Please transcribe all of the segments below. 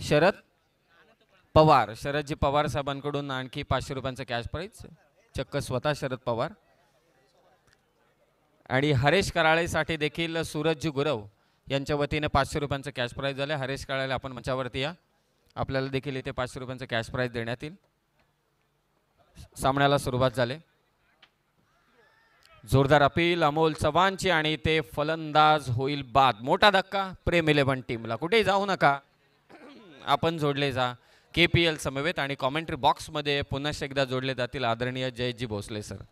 शरद पवार, शरदजी पवार साहेबांकडून आणखी 500 रुपयांचं cash price, चक्क स्वतः शरद पवार. आणि हरेश कराळेसाठी देखील सूरजजी गुरव यांच्या वतीने 500 रुपयांचं कॅश प्राइज झाले. हरेश कराळे आपण मंचावरती या, आपल्याला देखील इथे 500 रुपयांचं कॅश प्राइज देण्यात येईल. सामन्याला सुरुवात झाली. जोरदार अपील अमोल चव्हाणची आणि ते फलंदाज होईल बाद. मोठा धक्का प्रेम 11 टीमला. कुठेही जाऊ नका, आपण जोडले जा KPL समवेत. आणि कॉमेंट्री बॉक्समध्ये पुन्हा एकदा जोडले जातील आदरणीय जयजी भोसले सर.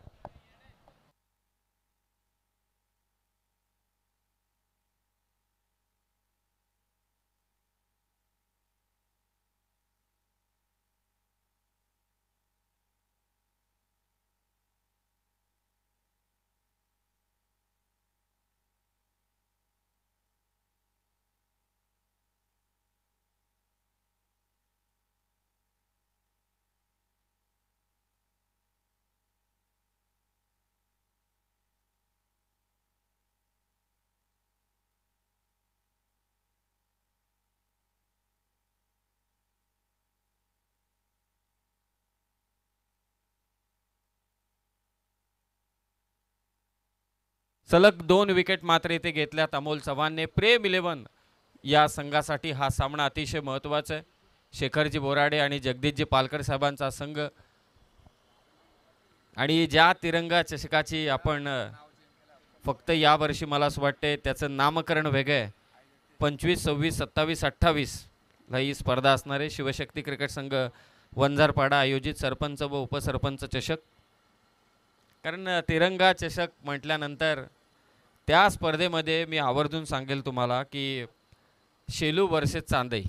सलग 2 विकेट मात्र इथे घेतल्यात अमोल चव्हाणने. प्रेम 11 या संघासाठी हा सामना अतिशय महत्त्वाचा आहे. शेखरजी बोराडे आणि जगदीशजी पालकर साहेबांचा संघ. आणि ज्या तिरंगा चषकाची आपण फक्त यावर्षी मला असं वाटते त्याचं नामकरण वेगळं आहे. 25, 26, 27, 28 ही स्पर्धा असणार आहे. शिवशक्ती क्रिकेट संघ वंजारपाडा आयोजित सरपंच व उपसरपंच चषक. कारण तिरंगा चषक म्हटल्यानंतर त्या स्पर्धेमध्ये मी आवर्जून सांगेल तुम्हाला की शेलू वर्सेस चांदई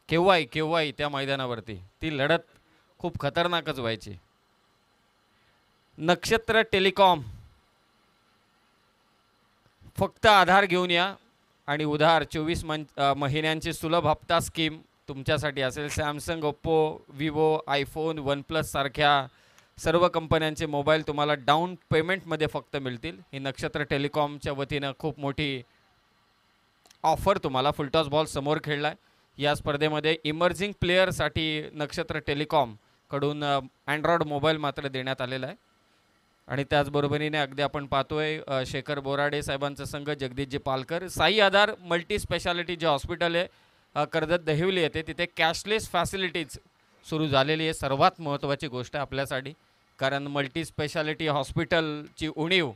केव्हाही त्या मैदानावरती ती लढत खूप खतरनाकच व्हायची. नक्षत्र टेलिकॉम फक्त आधार घेऊन या आणि उधार 24 महिन्यांची सुलभ हप्ता स्कीम तुमच्यासाठी असेल. Samsung, Oppo, Vivo, iPhone, OnePlus सारख्या सर्व कंपन्यांचे मोबाईल तुम्हाला डाऊन पेमेंटमध्ये फक्त मिळतील. ही नक्षत्र टेलिकॉमच्या वतीनं खूप मोठी ऑफर तुम्हाला. फुलटॉस बॉल समोर खेळला आहे. या स्पर्धेमध्ये इमर्जिंग प्लेयरसाठी नक्षत्र टेलिकॉमकडून अँड्रॉइड मोबाईल मात्र देण्यात आलेला आहे. आणि त्याचबरोबरीने अगदी आपण पाहतोय शेखर बोराडे साहेबांचा संघ, जगदीशजी पालकर. साई आधार मल्टी स्पेशालिटी जे हॉस्पिटल आहे कर्जत दहिवली येते तिथे कॅशलेस फॅसिलिटीज सुरू झालेली आहे. सर्वात महत्त्वाची गोष्ट आहे आपल्यासाठी, कारण मल्टी स्पेशालिटी हॉस्पिटलची उणीव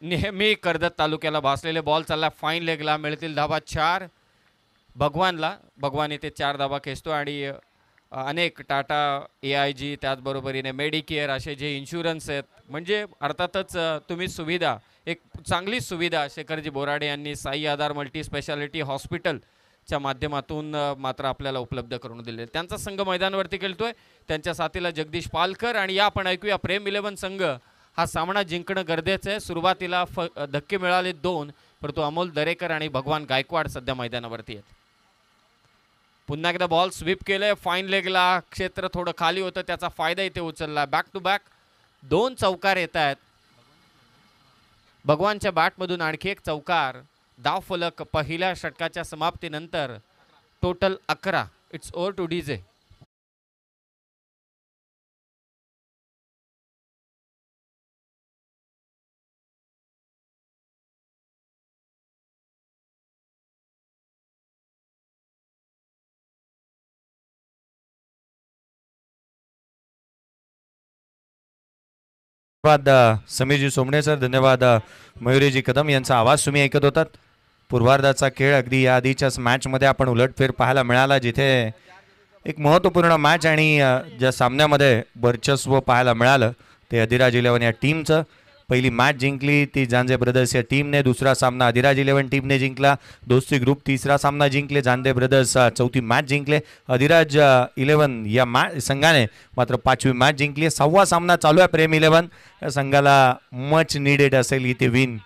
नेहमी कर्जत तालुक्याला भासलेले. बॉल चालला फाईन लेगला, मिळतील धाबा 4 भगवानला. भगवान इथे 4 धाबा खेचतो. आणि अनेक टाटा, AIG, त्याचबरोबरीने मेडिकेअर असे जे इन्शुरन्स आहेत, म्हणजे अर्थातच तुम्ही सुविधा, एक चांगली सुविधा शेखरजी बोराडे यांनी साई आधार मल्टी स्पेशालिटी हॉस्पिटलच्या माध्यमातून मात्र आपल्याला उपलब्ध करून दिले. त्यांचा संघ मैदानावरती खेळतोय. त्यांच्या साथीला जगदीश पालकर. आणि या आपण ऐकूया प्रेम 11 संघ हा सामना जिंकणं गरजेचं आहे. सुरुवातीला धक्के मिळाले 2, परंतु अमोल दरेकर आणि भगवान गायकवाड सध्या मैदानावरती आहेत. पुन्हा एकदा बॉल स्वीप केलंय फाईन लेगला. क्षेत्र थोडं खाली होतं, त्याचा फायदा इथे उचलला. बॅक टू बॅक 2 चौकार येत आहेत. भगवानच्या बॅटमधून आणखी एक चौकार. धाव फलक पहिल्या षटकाच्या समाप्तीनंतर total 11. It's over to DJ. धन्यवाद समीरजी सोमणे सर, धन्यवाद मयुरीजी कदम यांचा आवाज तुम्ही ऐकत होतात. पूर्वार्धाचा खेळ अगदी या आधीच्याच मॅचमध्ये आपण उलटफेर पाहायला मिळाला, जिथे एक महत्त्वपूर्ण मॅच आणि ज्या सामन्यामध्ये वर्चस्व पाहायला मिळालं ते अधिराज 11 या टीमचं. पहिली मॅच जिंकली ती जांजे ब्रदर्स या टीमने. दुसरा सामना अधिराज 11 टीमने जिंकला. दोस्ती ग्रुप तिसरा सामना जिंकले. जांजे ब्रदर्स चौथी मॅच जिंकले. अधिराज 11 या संघाने मात्र 5वी मॅच जिंकली. 6वा सामना चालू आहे प्रेम 11 या संघाला. मच नीडेड असेल इथे विन,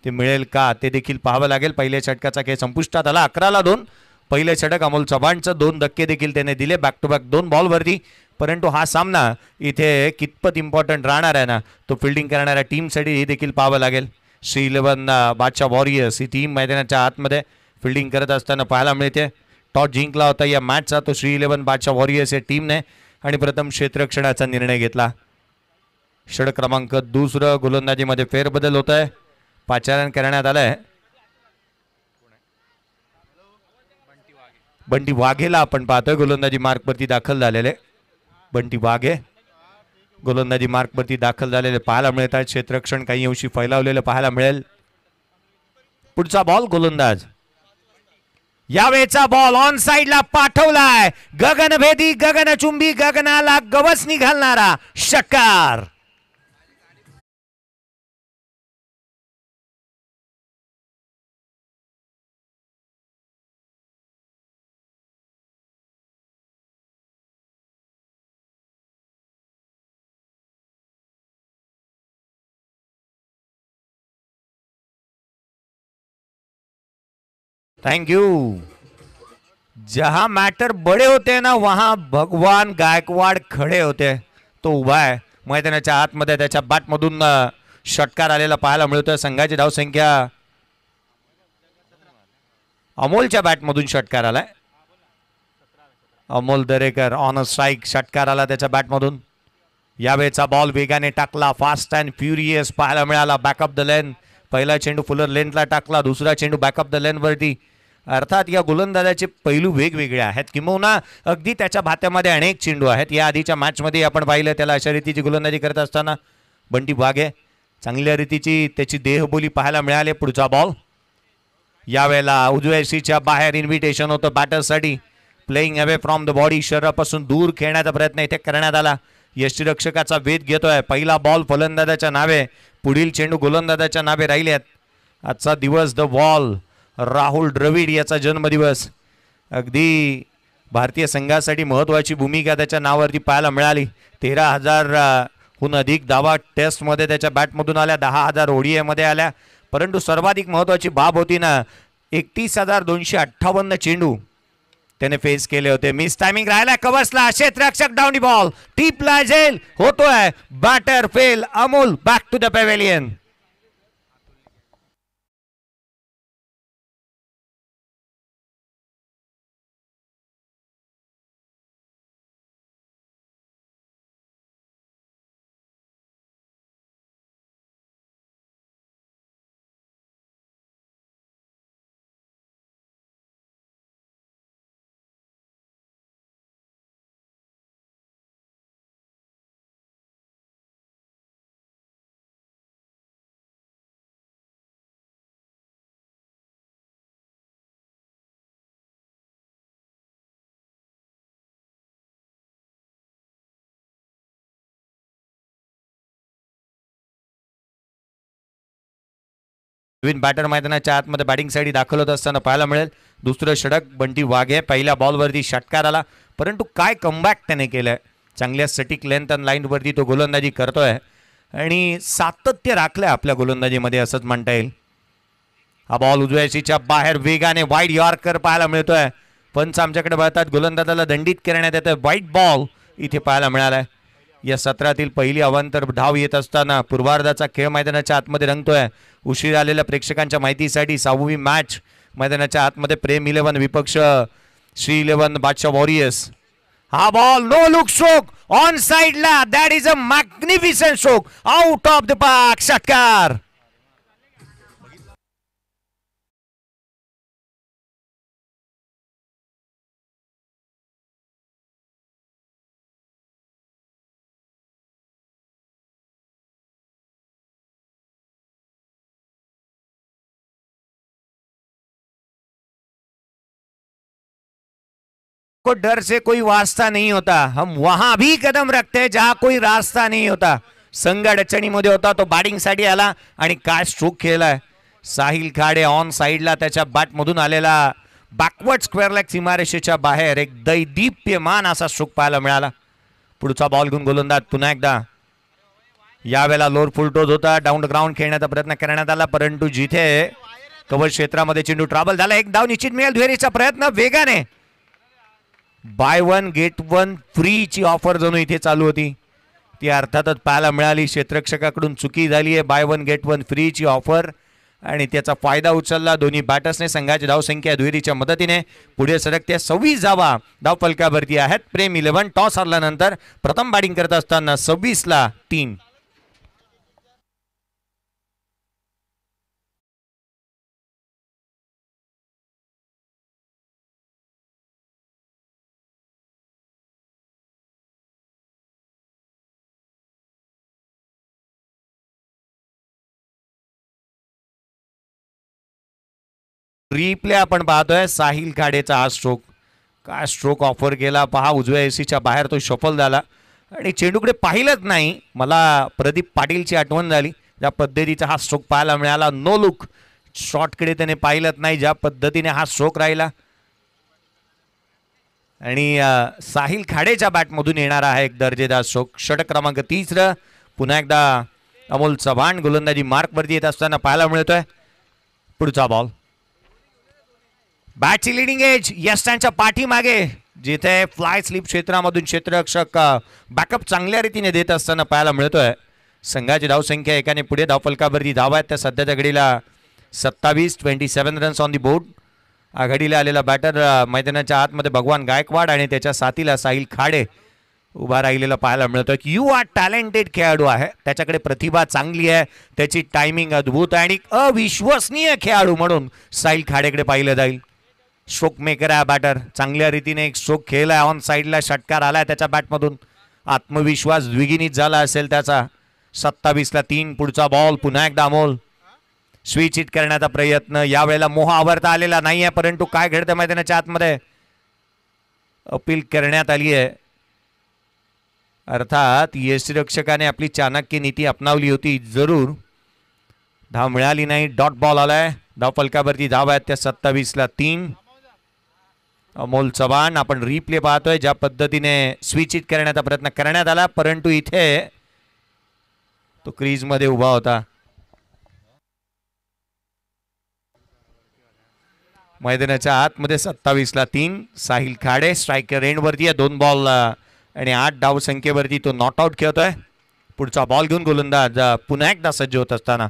ते मिळेल का ते देखील पाहावं लागेल. पहिल्या षटकाचा खेळ संपुष्टात आला. 11-2 पहिले षटक अमोल चव्हाणचं. 2 धक्के देखील त्याने दिले बॅक टू बॅक 2 बॉलवरती. परंतु हा सामना इथे कितपत इम्पॉर्टंट राहणार आहे ना, तो फिल्डिंग करणाऱ्या टीमसाठी हे देखील पाहावं लागेल. श्री 11 बादशाह वॉरियर्स ही टीम मैदानाच्या आतमध्ये फिल्डिंग करत असताना पाहायला मिळते. टॉस जिंकला होता या मॅचचा तो श्री 11 बादशाह वॉरियर्स या टीमने आणि प्रथम क्षेत्ररक्षणाचा निर्णय घेतला. षटक क्रमांक 2 गोलंदाजीमध्ये फेरबदल होत आहे. पाचारण करण्यात आलंय. बंटी वाघेला आपण पाहतोय गोलंदाजी मार्कवरती दाखल झालेले. बंटी वाघे गोलंदाजी मार्कवरती दाखल झालेले पाहायला मिळत आहेत. क्षेत्ररक्षण काही अंशी फैलावलेलं पाहायला मिळेल. पुढचा बॉल गोलंदाज. यावेळेचा बॉल ऑन साइडला पाठवलाय. गगनभेदी गगनचुंबी गगनाला गवसणी घालणारा षटकार. Thank you. जहां मैटर बड़े होते हैं ना वहां भगवान गायकवाड खडे होते. तो उभा आहे मैदानाच्या आतमध्ये. त्याच्या बॅटमधून षटकार आलेला पाहायला मिळतोय. संघाची धावसंख्या अमोलच्या बॅटमधून षटकार आलाय. Amol Darekar on a strike. षटकार आला त्याच्या बॅटमधून. यावेळेचा बॉल वेगाने टाकला. फास्ट अँड फ्युरियस पाहायला मिळाला. Backup the lane. पहिला चेंडू फुलर लेनला टाकला. दुसरा चेंडू बॅकअप द लेन वरती. अर्थात या गोलंदाजाचे पैलू वेगवेगळे आहेत किंवा अगदी त्याच्या भात्यामध्ये अनेक चेंडू आहेत. या आधीच्या मॅचमध्ये आपण पाहिलं त्याला अशा रीतीची गोलंदाजी करत असताना बंटी वाघे चांगल्या रीतीची त्याची देहबोली पाहायला मिळाली. पुढचा बॉल. यावेळेला उजव्या शीच्या बाहेर इन्व्हिटेशन होतं बॅटर्ससाठी. Playing away from the body. शरीरापासून दूर खेळण्याचा प्रयत्न इथे करण्यात आला. यष्टीरक्षकाचा वेध घेतोय. पहिला बॉल फलंदाजाच्या नावे. पुढील चेंडू गोलंदाजाच्या नावे राहिलेत. आजचा दिवस द बॉल राहुल द्रविड याचा जन्मदिवस. अगदी भारतीय संघासाठी महत्त्वाची भूमिका त्याच्या नावावरती पाहायला मिळाली. 13,000हून अधिक धावा टेस्टमध्ये त्याच्या बॅटमधून आल्या. 10,000 ओडीआयमध्ये आल्या. परंतु सर्वाधिक महत्त्वाची बाब होती ना 31,258 चेंडू त्याने फेस केले होते. मिस टायमिंग राहिला. कव्हर्सला क्षेत्ररक्षक डाउनी बॉल टीपला झेल होतोय. Batter fail. Amol back to the pavilion. नवीन बॅटर मैदानाच्या आतमध्ये बॅटिंगसाठी दाखल होत असताना पाहायला मिळेल. दुसरं षटक बंटी वाघे. पहिल्या बॉलवरती षटकार आला. परंतु काय कमबॅक त्याने केलंय. चांगल्या सटीक लेंथ अँड लाईनवरती तो गोलंदाजी करतोय आणि सातत्य राखलंय आपल्या गोलंदाजीमध्ये असंच म्हणता येईल. हा बॉल उजव्या शीच्या बाहेर वेगाने वाईड यॉर्कर पाहायला मिळतोय. पंच आमच्याकडे बघतात गोलंदाजाला दंडित करण्यात येतोय. वाईट बॉल इथे पाहायला मिळालाय. या सत्रातील पहिली अवांतर धाव येत असताना पूर्वार्धाचा खेळ मैदानाच्या आतमध्ये रंगतोय. उशीर आलेल्या प्रेक्षकांच्या माहितीसाठी 6वी मॅच मैदानाच्या आतमध्ये प्रेम 11 विपक्ष श्री 11 बादशाह वॉरियर्स. हा ball no look stroke on साइडला. That is a magnificent stroke out of the park. षटकार. को डर से कोई वास्ता नहीं होता. हम वहां भी कदम रखते जहां कोई रास्ता नहीं होता. संघ अडचणीमध्ये होता तो बॅटिंगसाठी आला आणि काय स्ट्रोक खेळलाय. साहिल खाडे ऑन साइडला त्याच्या बॅटमधून आलेला बॅकवर्ड स्क्वेअर लेग सीमारेषेच्या बाहेर एक दैदीप्यमान असा स्ट्रोक पाहायला मिळाला. पुढचा बॉल घेऊन गोलंदाज पुन्हा एकदा. यावेळेला लोअर फुल टोज होता. डाऊन ग्राउंड खेळण्याचा प्रयत्न करण्यात आला परंतु जिथे कव्हर क्षेत्रामध्ये चेंडू ट्रॅव्हल झाला. एक धाव निश्चित मिळेल. दुहेरीचा प्रयत्न वेगाने. By one get one free ची ऑफर जणू इथे चालू होती ती अर्थातच पाहायला मिळाली. क्षेत्ररक्षकाकडून चुकी झाली आहे. By one get one free ची ऑफर आणि त्याचा फायदा उचलला दोन्ही बॅटर्सने. संघाची धावसंख्या दुहेरीच्या मदतीने पुढे सरकते. 26 धावा धावफलकावरती आहेत. प्रेम 11 टॉस हरल्यानंतर प्रथम बॅटिंग करत असताना 26ला 3. रिप्ले आपण पाहतोय. साहिल खाडेचा हा स्ट्रोक, काय स्ट्रोक ऑफर केला पहा. उजव्या एसीच्या बाहेर तो शफल झाला आणि चेंडूकडे पाहिलंच नाही. मला प्रदीप पाटीलची आठवण झाली. ज्या पद्धतीचा हा स्ट्रोक पाहायला मिळाला. नो लुक शॉटकडे त्याने पाहिलंच नाही. ज्या पद्धतीने हा स्ट्रोक राहिला आणि साहिल खाडेच्या बॅटमधून येणारा आहे एक दर्जेदार स्ट्रोक. षटक क्रमांक 3. पुन्हा एकदा अमोल चव्हाण गोलंदाजी मार्कवरती येत असताना पाहायला मिळतोय. पुढचा बॉल बॅटची लिडिंग एज यस्टांच्या पाठीमागे, जिथे फ्लाय स्लिप क्षेत्रामधून क्षेत्ररक्षक बॅकअप चांगल्या रीतीने देत असताना पाहायला मिळतोय. संघाची धावसंख्या एकाने पुढे धावफलकावरती धावा आहेत त्या सध्याच्या घडीला 27. 27 रन्स ऑन दी बोर्ड. आघाडीला आलेला बॅटर मैदानाच्या आतमध्ये भगवान गायकवाड आणि त्याच्या साथीला साहिल खाडे उभा राहिलेला पाहायला मिळतोय. यू आर टॅलेंटेड खेळाडू आहे, त्याच्याकडे प्रतिभा चांगली आहे, त्याची टायमिंग अद्भुत आहे आणि अविश्वसनीय खेळाडू म्हणून साहिल खाडेकडे पाहिलं जाईल. स्ट्रोक मेकर आहे बॅटर, चांगल्या रीतीने एक स्ट्रोक खेळलाय. ऑन साईडला षटकार आलाय त्याच्या बॅटमधून. आत्मविश्वास द्विगुणित झाला असेल त्याचा. 27ला 3. पुढचा बॉल पुन्हा एकदा अमोल. स्विच हिट करण्याचा प्रयत्न, यावेळेला मोह आवरता आलेला नाहीये, परंतु काय घडतं मैदानाच्या आतमध्ये अपील करण्यात आली आहे. अर्थात यष्टिरक्षकाने आपली चाणक्य नीती अपनावली होती. जरूर धाव मिळाली नाही. डॉट बॉल आलाय. धाव फलकावरती धाव आहेत त्या 27ला 3. अमोल चव्हाण आपण रिप्ले पाहतोय. ज्या पद्धतीने स्विच हिट करण्याचा प्रयत्न करण्यात आला, परंतु इथे तो क्रीज मध्ये उभा होता. मैदानाच्या आतमध्ये 27ला 3. साहिल खाडे स्ट्रायकर एंड वरती आहे. 2 बॉल आणि 8 धाव संख्येवरती तो नॉट आउट खेळतोय. पुढचा बॉल घेऊन गोलंदाज पुन्हा एकदा सज्ज होत असताना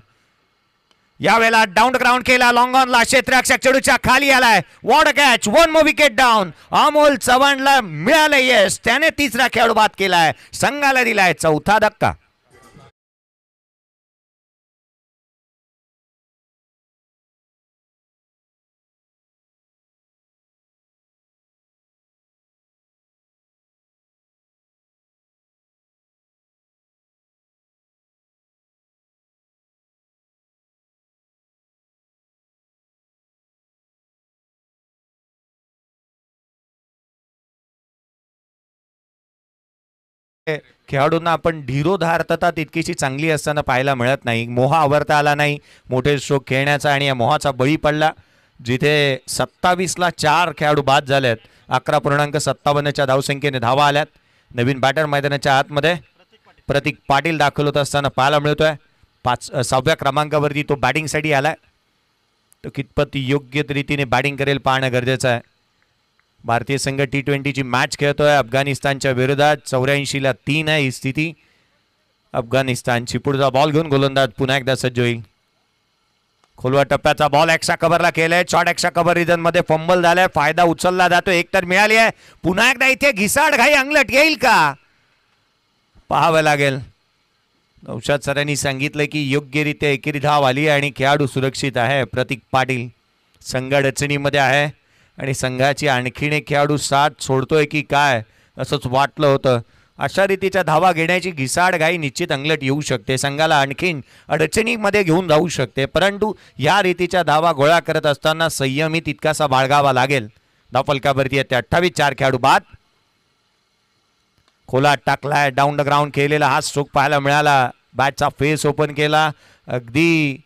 यावेळेला डाऊन ग्राउंड केला. लॉंग ऑनला क्षेत्ररक्षक चेडूच्या खाली आलाय. What a catch. 1 more wicket down. Amol चव्हाणला मिळाले यश. त्याने 3रा खेळाडू बाद केलाय. संघाला दिलाय 4था धक्का. खेळाडूंना आपण धीरोधार्तता तितकीशी चांगली असताना पाहायला मिळत नाही. मोह आवरता आला नाही मोठे स्ट्रोक खेळण्याचा आणि या मोहाचा बळी पडला. जिथे 27ला 4 खेळाडू बाद झालेत. 11.57च्या धावसंख्येने धावा आल्यात. नवीन बॅटर मैदानाच्या आतमध्ये प्रतीक पाटील दाखल होत असताना पाहायला मिळतोय. 6व्या क्रमांकावरती तो बॅटिंगसाठी आलाय. तो कितपत योग्य रीतीने बॅटिंग करेल पाहणं गरजेचं आहे. भारतीय संघ T20ची मॅच खेळतोय अफगाणिस्तानच्या विरोधात. 84ला 3 आहे ही स्थिती अफगाणिस्तानची. पुढचा बॉल घेऊन गोलंदाज पुन्हा एकदा सज्ज होईल. खोलवा टप्प्याचा बॉल एक्स्ट्रा कव्हरला केलाय. शॉट एक्स्ट्रा कव्हर रिजन मध्ये फंबल झालाय. फायदा उचलला जातो. एक तर मिळाली आहे. पुन्हा एकदा इथे घिसाड घाई अंगलट येईल का पाहावं लागेल. नौशाद सरांनी सांगितलं की योग्यरित्या एकेरी धाव आली आणि खेळाडू सुरक्षित आहे. प्रतीक पाटील संघ अडचणीमध्ये आहे आणि संघाची आणखीन एक खेळाडू साथ सोडतोय की काय असंच वाटलं होतं. अशा रीतीच्या धावा घेण्याची घिसाड घाई निश्चित अंगलट येऊ शकते. संघाला आणखीन अडचणीमध्ये घेऊन जाऊ शकते. परंतु या रीतीच्या धावा गोळा करत असताना संयमी तितकासा बाळगावा लागेल. धावफलकावरती येते 28. 4 खेळाडू बाद. खोला टाकलाय. डाऊन द ग्राउंड केलेला हा स्ट्रोक पाहायला मिळाला. बॅटचा फेस ओपन केला. अगदी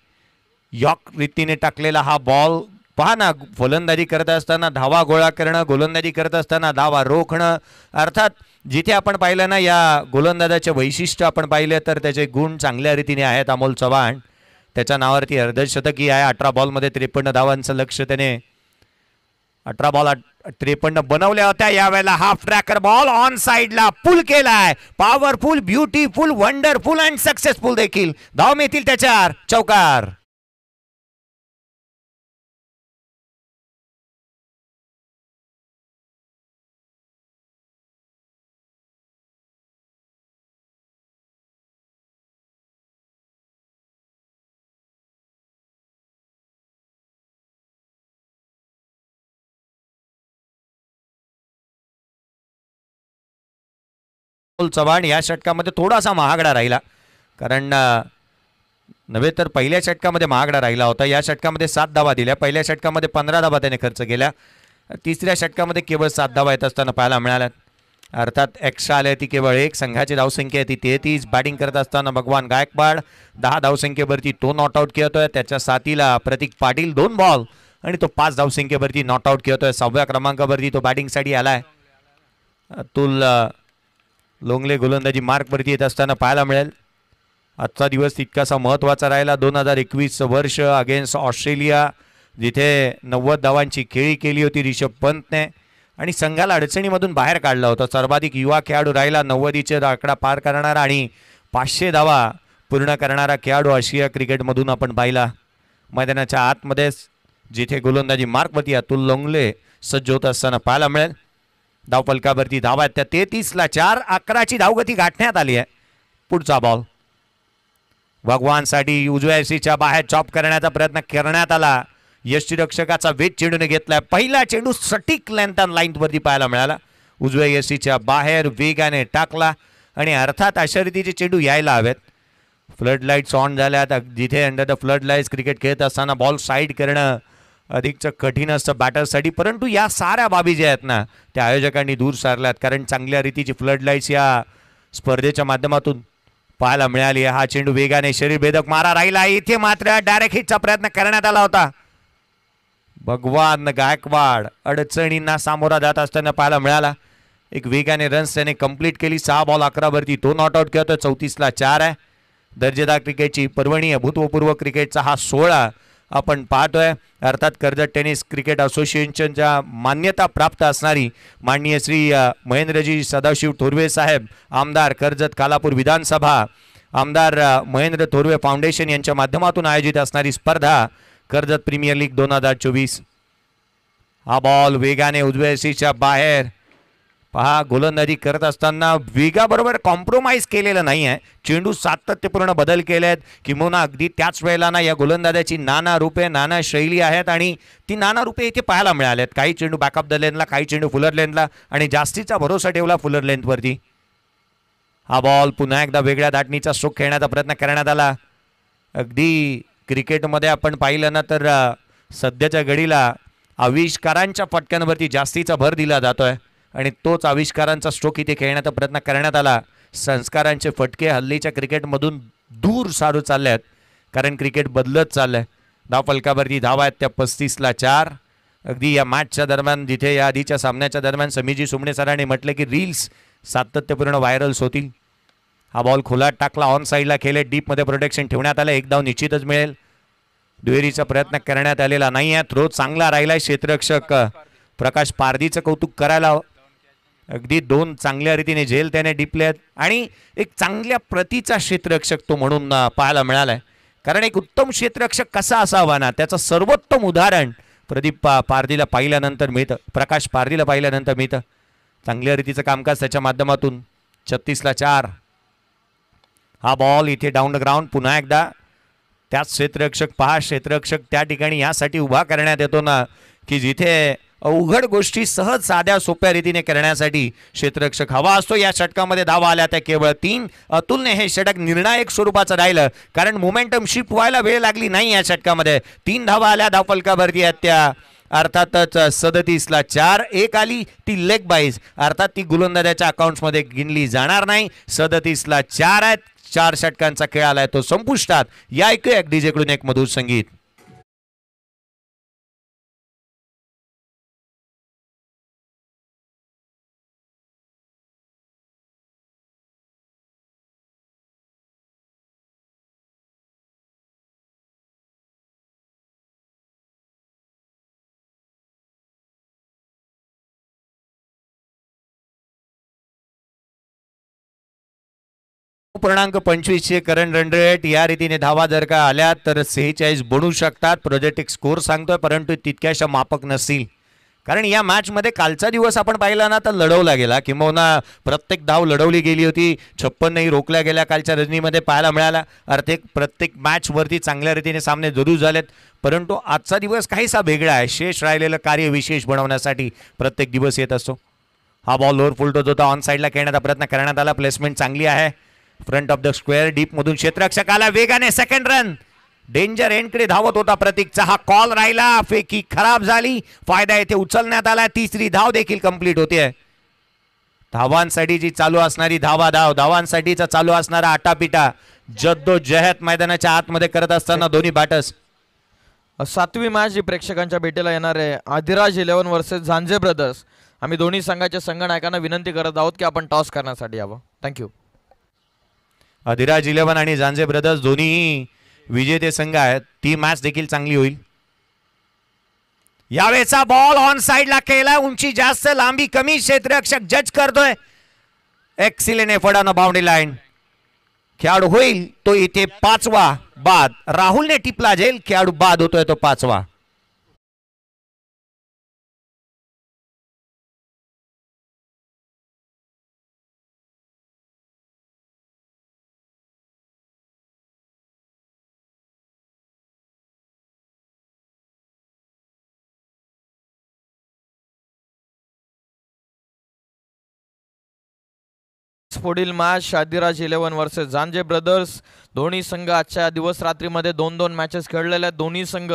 यॉक रीतीने टाकलेला हा बॉल पहा ना. फलंदाजी करत असताना धावा गोळा करणं, गोलंदाजी करत असताना धावा रोखणं. अर्थात जिथे आपण पाहिलं ना या गोलंदाजाचे वैशिष्ट्य आपण पाहिले तर त्याचे गुण चांगल्या रीतीने आहेत. अमोल चव्हाण त्याच्या नावावरती अर्धशतकी आहे. 18 बॉलमध्ये 53 धावांचं लक्ष त्याने 18 बॉल 53 बनवल्या होत्या. यावेळेला हाफ ट्रॅकर बॉल ऑन साइडला पुल केलाय. Powerful, beautiful, wonderful and successful देखील. धाव मिळतील त्याच्यावर. चौकार. राहुल चव्हाण या षटकामध्ये थोडासा महागडा राहिला, कारण नव्हे तर पहिल्या षटकामध्ये महागडा राहिला होता. या षटकामध्ये 7 धावा दिल्या, पहिल्या षटकामध्ये 15 धावा त्याने खर्च केल्या, तिसऱ्या षटकामध्ये केवळ 7 धावा येत असताना पाहायला मिळाल्या. अर्थात एक्स्ट्रा आल्या ती केवळ 1. संघाची धावसंख्या आहे ती 33. बॅटिंग करत असताना भगवान गायकवाड 10 धावसंख्येवरती तो नॉट आऊट खेळतोय. त्याच्या साथीला प्रतीक पाटील 2 बॉल आणि तो 5 धावसंख्येवरती नॉट आऊट खेळतोय. 6व्या क्रमांकावरती तो बॅटिंगसाठी आलाय. अतुल लोंगले गोलंदाजी मार्कवरती येत असताना पाहायला मिळेल. आजचा दिवस तितकासा महत्त्वाचा राहिला. 2021 वर्ष अगेन्स्ट ऑस्ट्रेलिया, जिथे 90 धावांची खेळी केली होती रिषभ पंतने आणि संघाला अडचणीमधून बाहेर काढला होता. सर्वाधिक युवा खेळाडू राहिला, 90चे आकडा पार करणारा आणि 500 धावा पूर्ण करणारा खेळाडू आशिया क्रिकेटमधून आपण पाहिला. मैदानाच्या आतमध्येच जिथे गोलंदाजी मार्कवरती अतुल लोंगले सज्ज होत असताना पाहायला मिळेल. धावफलकावरती धावा आहेत त्या 33ला 4. 11ची धावगती गाठण्यात आली आहे. पुढचा बॉल भगवानसाठी उजव्या यष्टीच्या बाहेर चॉप करण्याचा प्रयत्न करण्यात आला. यष्टीरक्षकाचा वेध चेंडूने घेतलाय. पहिला चेंडू सटीक लेंथ लाईनवरती पाहायला मिळाला. उजव्या यष्टीच्या बाहेर वेगाने टाकला आणि अर्थात अशा रीतीचे चेंडू यायला हवेत. फ्लड लाईट्स ऑन झाल्यात. जिथे under the flood lights cricket खेळत असताना बॉल साईड करणं अधिकच कठीण असतं बॅटरसाठी, परंतु या साऱ्या बाबी ज्या आहेत ना त्या आयोजकांनी दूर सारल्यात, कारण चांगल्या रीतीची फ्लड लाईट्स या स्पर्धेच्या माध्यमातून पाहायला मिळाली. हा चेंडू वेगाने शरीरभेदक मारा राहिला. इथे मात्र डायरेक्ट हिटचा प्रयत्न करण्यात आला होता. भगवान गायकवाड अडचणींना सामोरा जात असताना पाहायला मिळाला. एक वेगाने रन्स त्याने कंप्लीट केली. 6 बॉल 11 वरती तो नॉट आऊट खेळतो. 34ला 4 आहे. दर्जेदार क्रिकेटची पर्वणी, अभूतपूर्व क्रिकेटचा हा 16 आपण पाहतोय. अर्थात कर्जत टेनिस क्रिकेट असोसिएशनच्या मान्यता प्राप्त असणारी माननीय श्री महेंद्रजी सदाशिव थोरवे साहेब, आमदार कर्जत कालापूर विधानसभा, आमदार महेंद्र थोरवे फाउंडेशन यांच्या माध्यमातून आयोजित असणारी स्पर्धा कर्जत प्रीमियर लीग 2024. हा बॉल वेगाने उजव्या यष्टीच्या बाहेर. पहा, गोलंदाजी करत असताना वेगाबरोबर कॉम्प्रोमाइज केलेलं नाही आहे. चेंडू सातत्यपूर्ण बदल केले आहेत. किंबहुना अगदी त्याच वेळेला ना या गोलंदाजाची नाना रूपे, नाना शैली आहेत आणि ती नाना रूपे इथे पाहायला मिळाल्यात. काही चेंडू बॅकअप द लेनला, काही चेंडू फुलर लेनला आणि जास्तीचा भरोसा ठेवला फुलर लेनवरती. हा बॉल पुन्हा एकदा वेगळ्या धाटणीचा स्ट्रोक खेळण्याचा प्रयत्न करण्यात आला. अगदी क्रिकेटमध्ये आपण पाहिलं ना तर सध्याच्या घडीला आविष्कारांच्या फटक्यांवरती जास्तीचा भर दिला जातोय आणि तोच आविष्कारांचा स्ट्रोक इथे खेळण्याचा प्रयत्न करण्यात आला. संस्कारांचे फटके हल्लीच्या क्रिकेटमधून दूर सारू चालले आहेत, कारण क्रिकेट बदलत चाललंय. धावफलकावरती धावा आहेत त्या 35ला 4. अगदी या मॅचच्या दरम्यान, जिथे या आधीच्या सामन्याच्या दरम्यान समीजी सुमणे सरांनी म्हटलं की रील्स सातत्यपूर्ण व्हायरल्स होतील. हा बॉल खोलात टाकला, ऑन साईडला खेळले, डीपमध्ये प्रोटेक्शन ठेवण्यात आलं. एक धाव निश्चितच मिळेल. दुहेरीचा प्रयत्न करण्यात आलेला नाही आहे. थ्रो चांगला राहिलाय. क्षेत्ररक्षक प्रकाश पारदीचं कौतुक करायला हवं. अगदी 2 चांगल्या रीतीने झेल त्याने डिपले आहेत आणि एक चांगल्या प्रतीचा क्षेत्ररक्षक तो म्हणून पाहायला मिळालाय. कारण एक उत्तम क्षेत्ररक्षक कसा असावा ना, त्याचं सर्वोत्तम उदाहरण प्रदीप पारदीला पाहिल्यानंतर मिळतं, प्रकाश पारदीला पाहिल्यानंतर मिळतं. चांगल्या रीतीचं कामकाज त्याच्या माध्यमातून. 36ला 4. हा बॉल इथे डाऊन द ग्राउंड. पुन्हा एकदा त्याच क्षेत्ररक्षक. पहा, क्षेत्ररक्षक त्या ठिकाणी यासाठी उभा करण्यात येतो ना की जिथे अवघड गोष्टी सहज साध्या सोप्या रीतीने करण्यासाठी क्षेत्ररक्षक हवा असतो. या षटकामध्ये धावा आल्या त्या केवळ 3. अतुलने हे षटक निर्णायक स्वरूपाचं राहिलं, कारण मोमेंटम शिफ्ट व्हायला वेळ लागली नाही. या षटकामध्ये 3 धावा आल्या धावफलकावरती आहेत त्या. अर्थातच 37ला 4. एक आली ती लेग बाईज, अर्थात ती गोलंदाजाच्या अकाउंट्समध्ये गिनली जाणार नाही. 37ला 4 आहेत. 4 षटकांचा खेळ आलाय तो संपुष्टात. या ऐकूया डीजे कडून एक मधुर संगीत. पूर्णांक 25 करंट रन रेट. या रीतीने धावा जर का आल्या तर 46 बनू शकतात. प्रोजेक्ट स्कोर सांगतोय, परंतु तितक्याशा मापक नसतील, कारण या मॅचमध्ये कालचा दिवस आपण पाहिला ना तर लढवला गेला, किंबहुना प्रत्येक धाव लढवली गेली होती. 56 रोखल्या गेल्या कालच्या रजनीमध्ये पाहायला मिळाला. अर्थात प्रत्येक मॅचवरती चांगल्या रीतीने सामने जरूर झालेत, परंतु आजचा दिवस काहीसा वेगळा आहे. शेष राहिलेलं कार्य विशेष बनवण्यासाठी प्रत्येक दिवस येत असतो. हा बॉल लोअर फुलटोच होता, ऑन साईडला खेळण्याचा प्रयत्न करण्यात आला, प्लेसमेंट चांगली आहे front of the square, deep मधून क्षेत्ररक्षकाला वेगाने सेकंड रन, डेंजर एंडकडे धावत होता प्रतीकचा, हा कॉल राहिला, फेकी खराब झाली, फायदा येथे उचलण्यात आला, तिसरी धाव देखील कंप्लीट होते. धावांसाठीची चालू असणारी धावांसाठीचा चालू असणारा आटापिटा जद्दोजहद मैदानाच्या आतमध्ये करत असताना दोन्ही बॅटर्स. 7वी मॅच जी प्रेक्षकांच्या भेटीला येणार आहे, आदिराज 11 वर्सेस झांजे ब्रदर्स. आम्ही दोन्ही संघाच्या संघनायकांना विनंती करत आहोत की आपण टॉस करण्यासाठी यावं. थँक्यू. आदिराज 11 आणि झांजे ब्रदर्स दोन्ही विजेते संघ आहेत, ती मॅच देखील चांगली होईल. यावेळेचा बॉल ऑन साइडला केला, उंची जास्त लांबी कमी, क्षेत्ररक्षक जज करतोय. Excellent effort on boundary line, खेळाडू होईल तो इथे 5वा बाद. राहुलने टिपला झेल, खेळाडू बाद होतोय तो 5वा. पुढील match Adiraj 11 versus Zanje brothers. दोन्ही संघ आजच्या दिवस रात्रीमध्ये 2-2 मॅचेस खेळलेल्या आहेत. दोन्ही संघ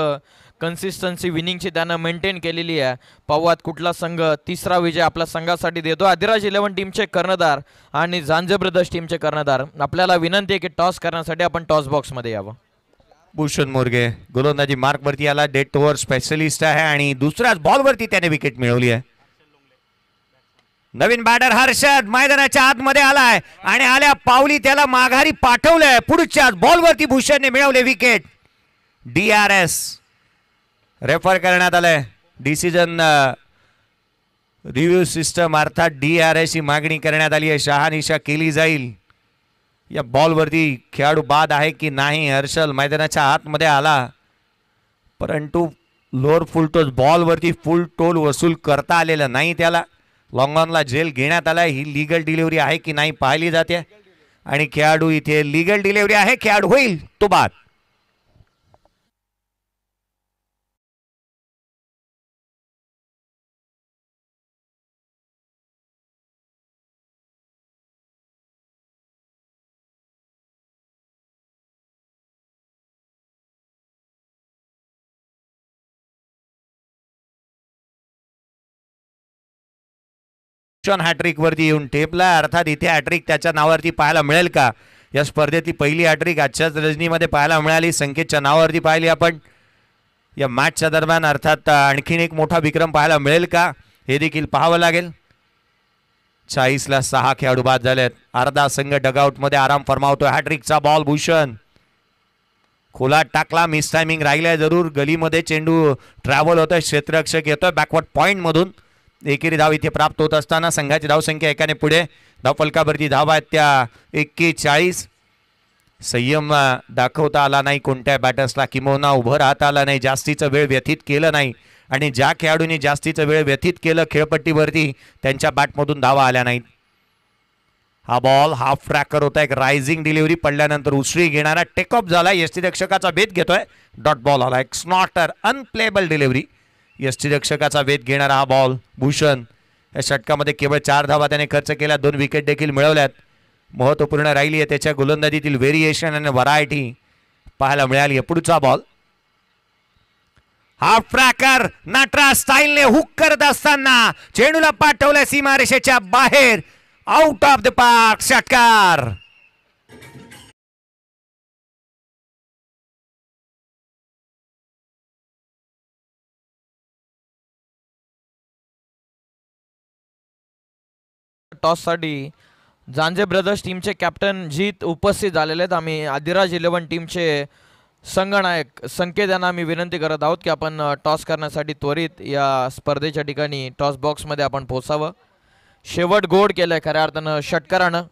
कन्सिस्टन्सी विनिंगची त्यानं मेंटेन केलेली आहे. पाहूयात कुठला संघ तिसरा विजय आपल्या संघासाठी देतो. आदिराज 11 टीमचे कर्णधार आणि झांजे ब्रदर्स टीमचे कर्णधार, आपल्याला विनंती आहे की टॉस करण्यासाठी आपण टॉस बॉक्समध्ये यावं. भूषण मोरगे गोलंदाजी मार्क वरती आला, डेट ओव्हर स्पेशलिस्ट आहे आणि दुसऱ्याच बॉलवरती त्याने विकेट मिळवली आहे. नवीन बॅटर हर्षद मैदानाच्या आतमध्ये आलाय आणि आल्या पावली त्याला माघारी पाठवलंय. पुढच्या बॉलवरती भूषणने मिळवले विकेट. DRS रेफर करण्यात आलंय, डिसिजन रिव्ह्यू सिस्टम अर्थात DRS ही मागणी करण्यात आली आहे, शहानिशा केली जाईल. या बॉलवरती खेळाडू बाद आहे की नाही. हर्षल मैदानाच्या आतमध्ये आला, परंतु लोअर फुल टोल बॉलवरती फुल टोल वसूल करता आलेला नाही त्याला. लॉंग ऑनला जेल घेण्यात आला. ही लीगल डिलिव्हरी आहे की नाही पाहिली जाते आणि खेळाडू इथे लीगल डिलिव्हरी आहे, खेळाडू होईल तो बाद. हॅट्रिक वरती येऊन टेपला, अर्थात इथे हॅट्रिक त्याच्या नावावरती पाहायला मिळेल का. या स्पर्धेतली पहिली हॅट्रिक आजच्याच रजनीमध्ये पाहायला मिळाली. संकेतच्या नावावरती पाहिली आपण या मॅचच्या दरम्यान, अर्थात आणखीन एक मोठा विक्रम पाहायला मिळेल का हे देखील पाहावं लागेल. 40ला 6 खेळाडू बाद झालेत. अर्धा संघ डगआउट मध्ये आराम फरमावतोय. हॅट्रिकचा बॉल भूषण खोलात टाकला, मिस टायमिंग राहिलाय जरूर. गलीमध्ये चेंडू ट्रॅव्हल होतोय, क्षेत्ररक्षक येतोय बॅकवर्ड पॉइंट मधून. एकेरी धाव इथे प्राप्त होत असताना संघाची धावसंख्या एकाने पुढे. धावफलकावरती धावा आहेत त्या 41. संयम दाखवता आला नाही कोणत्या बॅटर्सला, किंबहुना उभं राहता आला नाही, जास्तीचा वेळ व्यतीत केलं नाही आणि ज्या खेळाडूंनी जास्तीचा वेळ व्यतीत केलं खेळपट्टीवरती त्यांच्या बॅटमधून धावा आल्या नाहीत. हा बॉल हाफ ट्रॅकर होता, एक रायझिंग डिलिव्हरी पडल्यानंतर उसळी घेणारा टेकअप झाला, यष्टीरक्षकाचा भेद घेतोय, डॉट बॉल आला. एक स्नॉटर अनप्लेबल डिलिव्हरी, यष्टीरक्षकाचा वेध घेणारा हा बॉल. भूषण या षटकामध्ये केवळ 4 धावा त्याने खर्च केल्या, 2 विकेट देखील मिळवल्यात. महत्वपूर्ण राहिली आहे त्याच्या गोलंदाजीतील व्हेरिएशन आणि व्हरायटी पाहायला मिळाली. पुढचा बॉल हाफ ट्रॅकर, नाटरा स्टाईलने हुक करत असताना चेंडूला पाठवलं सीमारेषेच्या बाहेर, आउट ऑफ द पार्क, षटकार. टॉस साठी झांजे ब्रदर्स टीमचे कॅप्टन जीत उपस्थित झालेले आहेत. आम्ही आदिराज 11 टीमचे संघनायक संकेत यांना आम्ही विनंती करत आहोत की आपण टॉस करण्यासाठी त्वरित या स्पर्धेच्या ठिकाणी टॉस बॉक्समध्ये आपण पोहोचावं. शेवट गोड केलंय खऱ्या अर्थानं षटकारानं.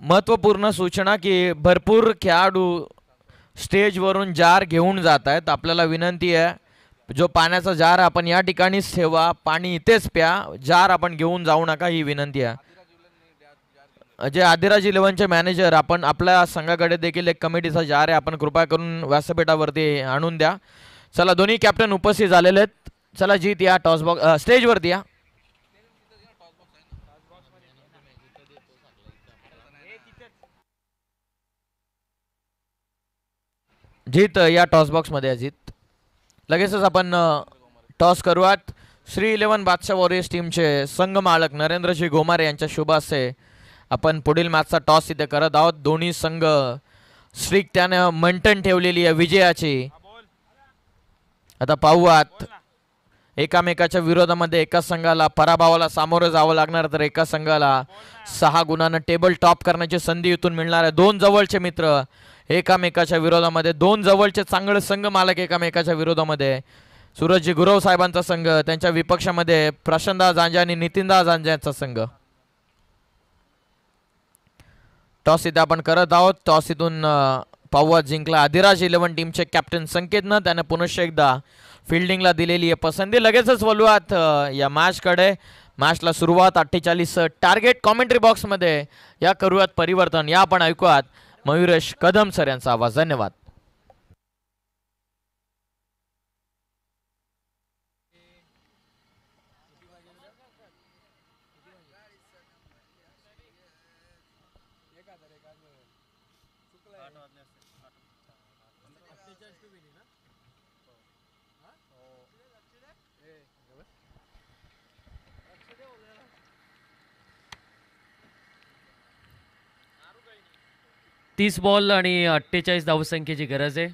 महत्त्वपूर्ण सूचना की भरपूर खेळाडू स्टेजवरून जार घेऊन जात आहेत. आपल्याला विनंती आहे जो पाण्याचा जार आपण या ठिकाणीच ठेवा, पाणी इथेच प्या, जार आपण घेऊन जाऊ नका ही विनंती आहे. जे आदिराज 11चे मॅनेजर, आपण आपल्या संघाकडे देखील एक कमिटीचा जार आहे, आपण कृपा करून व्यासपीठावरती आणून द्या. चला दोन्ही कॅप्टन उपस्थित झालेले आहेत. चला जीत या टॉस बॉक्स स्टेजवरती या. जीत या टॉस बॉक्समध्ये अजित. लगेचच आपण टॉस करूयात. श्री 11 बादशाह वॉरियर्स टीमचे संघ मालक नरेंद्रजी गोमारे यांच्या शुभ हस्ते आपण पुढील मॅचचा टॉस इथे करत आहोत. दोन्ही संघ स्ट्रीक त्याने मेंटेन ठेवलेली आहे विजयाची. आता पाहूयात एकामेकाच्या विरोधामध्ये एका संघाला पराभवाला सामोरं जावं लागणार, तर एका संघाला 6 गुणांना टेबल टॉप करण्याची संधी इथून मिळणार आहे. दोन जवळचे मित्र एकामेकाच्या विरोधामध्ये, दोन जवळचे चांगले संघ मालक एकामेकाच्या विरोधामध्ये. सूरजजी गुरव साहेबांचा संघ, त्यांच्या विपक्षामध्ये प्रशांतदा जांजा आणि नितीनदा जांजा यांचा संघ. टॉस इथे आपण करत आहोत. टॉस इथून पाहूयात जिंकला आदिराज 11 टीमचे कॅप्टन संकेतनं. त्याने पुनश्च एकदा फिल्डिंगला दिलेली आहे पसंती. लगेचच बोलूयात या मॅचकडे. मॅचला सुरुवात 48 टार्गेट. कॉमेंट्री बॉक्समध्ये या करूयात परिवर्तन. या आपण ऐकूयात मयुरेश कदम सर यांचा आवाज. धन्यवाद. तीस बॉल आणि 48 धावसंख्येची गरज आहे.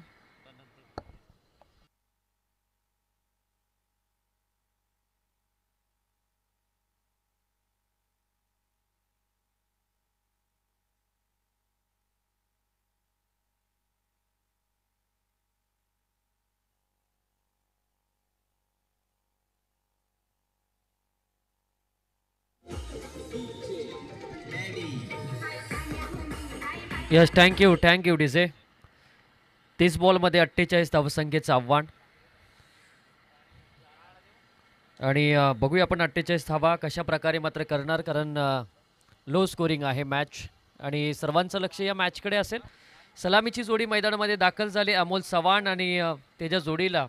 Yes, thank you DJ. 30 बॉलमध्ये 48 धावसंख्येचं आव्हान आणि बघूया आपण 48 धावा कशा प्रकारे मात्र करणार, कारण लो स्कोरिंग आहे मॅच आणि सर्वांचं लक्ष या मॅचकडे असेल. सलामीची जोडी मैदानामध्ये दाखल झाली. अमोल चव्हाण आणि त्याच्या जोडीला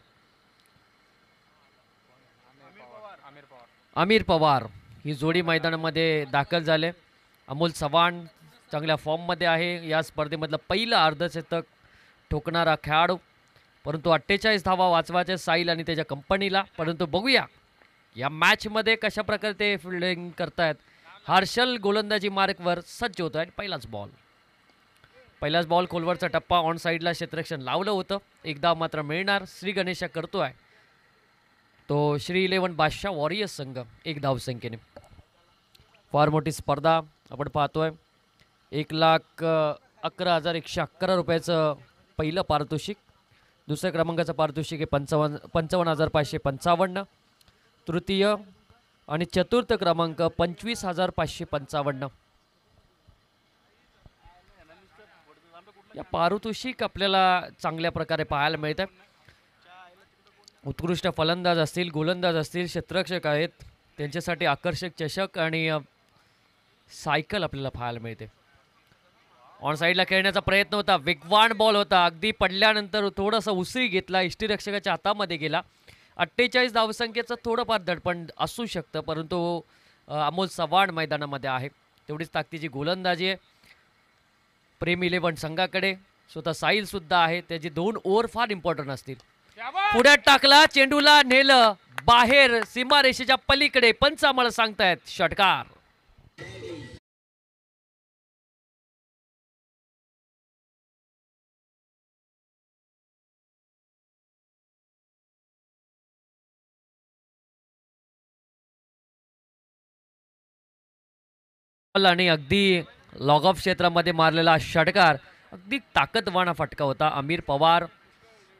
आमिर पवार ही जोडी मैदानामध्ये दाखल झाले. अमोल चव्हाण चांगल्या फॉर्ममध्ये आहे. या स्पर्धेमधलं पहिलं अर्धशतक ठोकणारा खेळाडू, परंतु 48 धावा वाचवायचे साईल आणि त्याच्या कंपनीला. परंतु बघूया या मॅचमध्ये कशा प्रकारे ते फिल्डिंग करतायत. हर्षल गोलंदाजी मार्कवर सज्ज होतो आहे. पहिलाच बॉल खोलवरचा टप्पा ऑन साईडला क्षेत्ररक्षण लावलं होतं. एकदा मात्र मिळणार. श्री गणेशा करतोय तो श्री 11 बादशाह वॉरियर्स संघ 1 धावसंख्येने. फार मोठी स्पर्धा आपण पाहतोय. 1,11,111 रुपयाचं पहिलं पारितोषिक. दुसऱ्या क्रमांकाचं पारितोषिक आहे 55,555. तृतीय आणि चतुर्थ क्रमांक 25,555. या पारितोषिक आपल्याला चांगल्या प्रकारे पाहायला मिळतं. उत्कृष्ट फलंदाज असतील, गोलंदाज असतील, क्षेत्ररक्षक आहेत, त्यांच्यासाठी आकर्षक चषक आणि सायकल आपल्याला पाहायला मिळते. ऑन साईडला खेळण्याचा प्रयत्न होता. वेगवान बॉल होता. अगदी पडल्यानंतर थोडासा उसळी घेतला. यष्टीरक्षकाच्या हातामध्ये गेला. 48 धावसंख्येचं थोडंफार दडपण असू शकतं, परंतु अमोल चव्हाण मैदानामध्ये आहे. तेवढीच ताकदीची गोलंदाजी आहे प्रेम 11 संघाकडे. स्वतः साईल सुद्धा आहे. त्याची 2 ओव्हर फार इम्पॉर्टंट असतील. पुढ्यात टाकला, चेंडूला नेलं बाहेर सीमारेषेच्या पलीकडे. पंच आम्हाला सांगतायत षटकार. आणि अगदी लॉग ऑफ क्षेत्रामध्ये मारलेला षटकार. अगदी ताकदवान फटका होता. आमिर पवार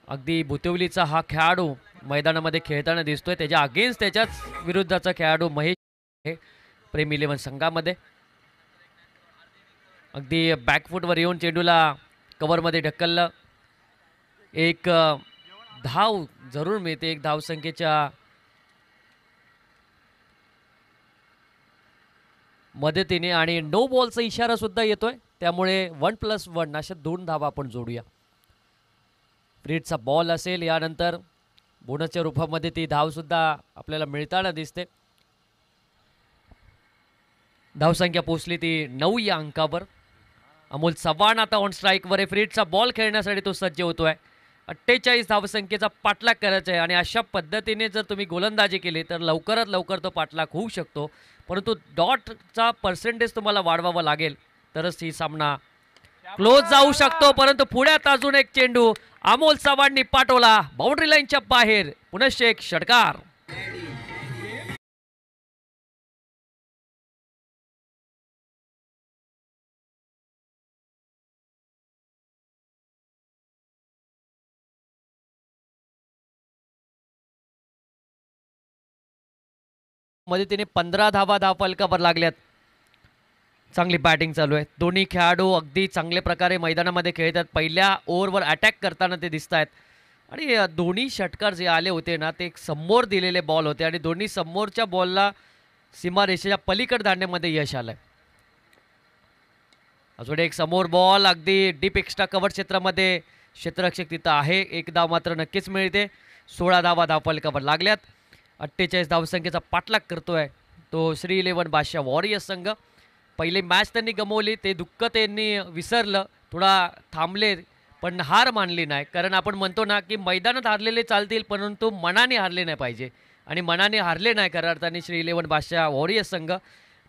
अगदी बुतिवलीचा हा खेळाडू मैदानामध्ये खेळताना दिसतोय. त्याच्या अगेन्स्ट त्याच्याच विरुद्धचा खेळाडू महेश आहे प्रेम 11 संघामध्ये. अगदी बॅकफूटवर येऊन चेंडूला कव्हरमध्ये ढकललं. एक धाव जरूर मिळते एक धावसंख्येच्या मदतीने आणि नो बॉलचा इशारा सुद्धा येतोय, त्यामुळे 1+1 अशा 2 धावा आपण जोडूया. फ्रीडचा बॉल असेल, यानंतर बोनसच्या रूपामध्ये ती धाव सुद्धा आपल्याला मिळताना दिसते. धावसंख्या पोहोचली ती 9 या अंकावर. अमोल चव्हाण आता ऑन स्ट्राईकवर आहे. फ्रीडचा बॉल खेळण्यासाठी तो सज्ज होतोय. 48 धावसंख्येचा पाठलाग करायचा आहे आणि अशा पद्धतीने जर तुम्ही गोलंदाजी केली तर लवकरात लवकर तो पाठलाग होऊ शकतो, परंतु डॉटचा पर्सेंटेज तुम्हाला वाढवावा लागेल तरच ही सामना क्लोज जाऊ शकतो. परंतु पुढ्यात अजून एक चेंडू अमोल चव्हाणनी पाठवला बाउंड्री लाईनच्या बाहेर. पुनश्च एक षटकार. मदतीने 15 धावा धावफलकावर लागल्यात. चांगली बॅटिंग चालू आहे. दोन्ही खेळाडू अगदी चांगल्या प्रकारे मैदानामध्ये खेळतात. पहिल्या ओव्हरवर अटॅक करताना ते दिसत आहेत आणि दोन्ही षटकार जे आले होते ना ते समोर दिलेले बॉल होते आणि दोन्ही समोरच्या बॉलला सीमारेषेच्या पलीकडे धाडण्यामध्ये यश आलंय. अजून एक समोर बॉल अगदी डीप एक्स्ट्रा कव्हर क्षेत्रामध्ये क्षेत्ररक्षक तिथं आहे. एक धाव मात्र नक्कीच मिळते. 16 धावा धावफलकावर लागल्यात. 48 धावसंख्येचा पाठलाग करतोय तो श्री 11 बादशाह वॉरियर्स संघ. पहिली मॅच त्यांनी गमावली, ते दुःख त्यांनी विसरलं, थोडा थांबले, पण हार मानली नाही. कारण आपण म्हणतो ना की मैदानात हारलेले चालतील परंतु मनाने हारले नाही पाहिजे आणि मनाने हारले नाही खऱ्या अर्थाने श्री 11 बादशाह वॉरियर्स संघ.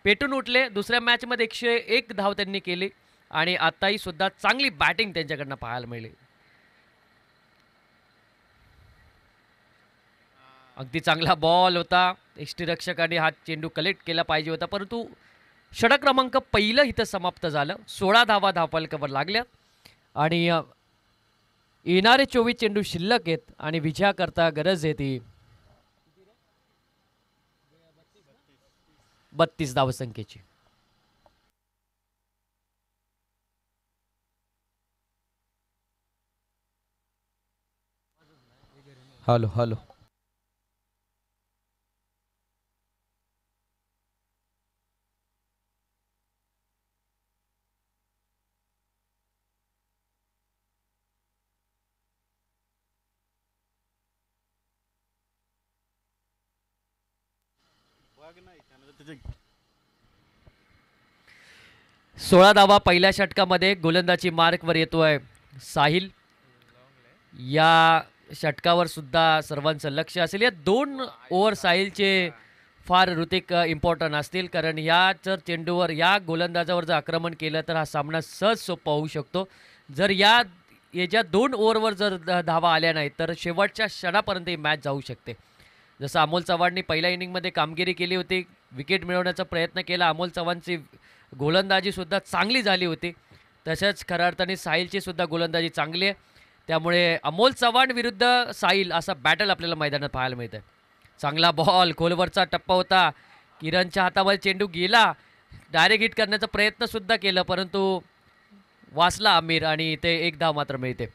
पेटून उठले. दुसऱ्या मॅचमध्ये 101 धाव त्यांनी केली आणि आताही सुद्धा चांगली बॅटिंग त्यांच्याकडनं पाहायला मिळाली. अगदी चांगला बॉल होता. यष्टीरक्षकाने हा चेंडू कलेक्ट केला पाहिजे होता, परंतु षटक क्रमांक पहिलं इथं समाप्त झालं. 16 धावा धावफलकावर लागल्या आणि येणारे 24 चेंडू शिल्लक आहेत आणि विजयाकरता गरज आहे ती 32 धावसंख्येची. हॅलो हॅलो सोळा धावा पहिल्या षटकामध्ये गोलंदाजी मार्कवर येतोय साहिल. या षटकावर सुद्धा सर्वांचं लक्ष असेल. या 2 ओव्हर साहिलचे फार ऋतिक इम्पॉर्टंट असतील, कारण या जर चेंडूवर या गोलंदाजावर जर आक्रमण केलं तर हा सामना सहज सोपा होऊ शकतो. जर याच्या 2 ओव्हरवर जर धावा आल्या नाहीत तर शेवटच्या क्षणापर्यंत ही मॅच जाऊ शकते. जसं अमोल चव्हाणनी पहिल्या इनिंगमध्ये कामगिरी केली होती, विकेट मिळवण्याचा प्रयत्न केला. अमोल चव्हाणची गोलंदाजी सुद्धा चांगली झाली होती, तसंच खऱ्या अर्थाने साहिलची सुद्धा गोलंदाजी चांगली आहे. त्यामुळे अमोल चव्हाण विरुद्ध साहिल असा बॅटल आपल्याला मैदानात पाहायला मिळतं. चांगला बॉल, खोलवरचा टप्पा होता. किरणच्या हातामध्ये चेंडू गेला, डायरेक्ट हिट करण्याचा प्रयत्न सुद्धा केला, परंतु वाचला आमिर आणि इथे 1 धाव मात्र मिळते.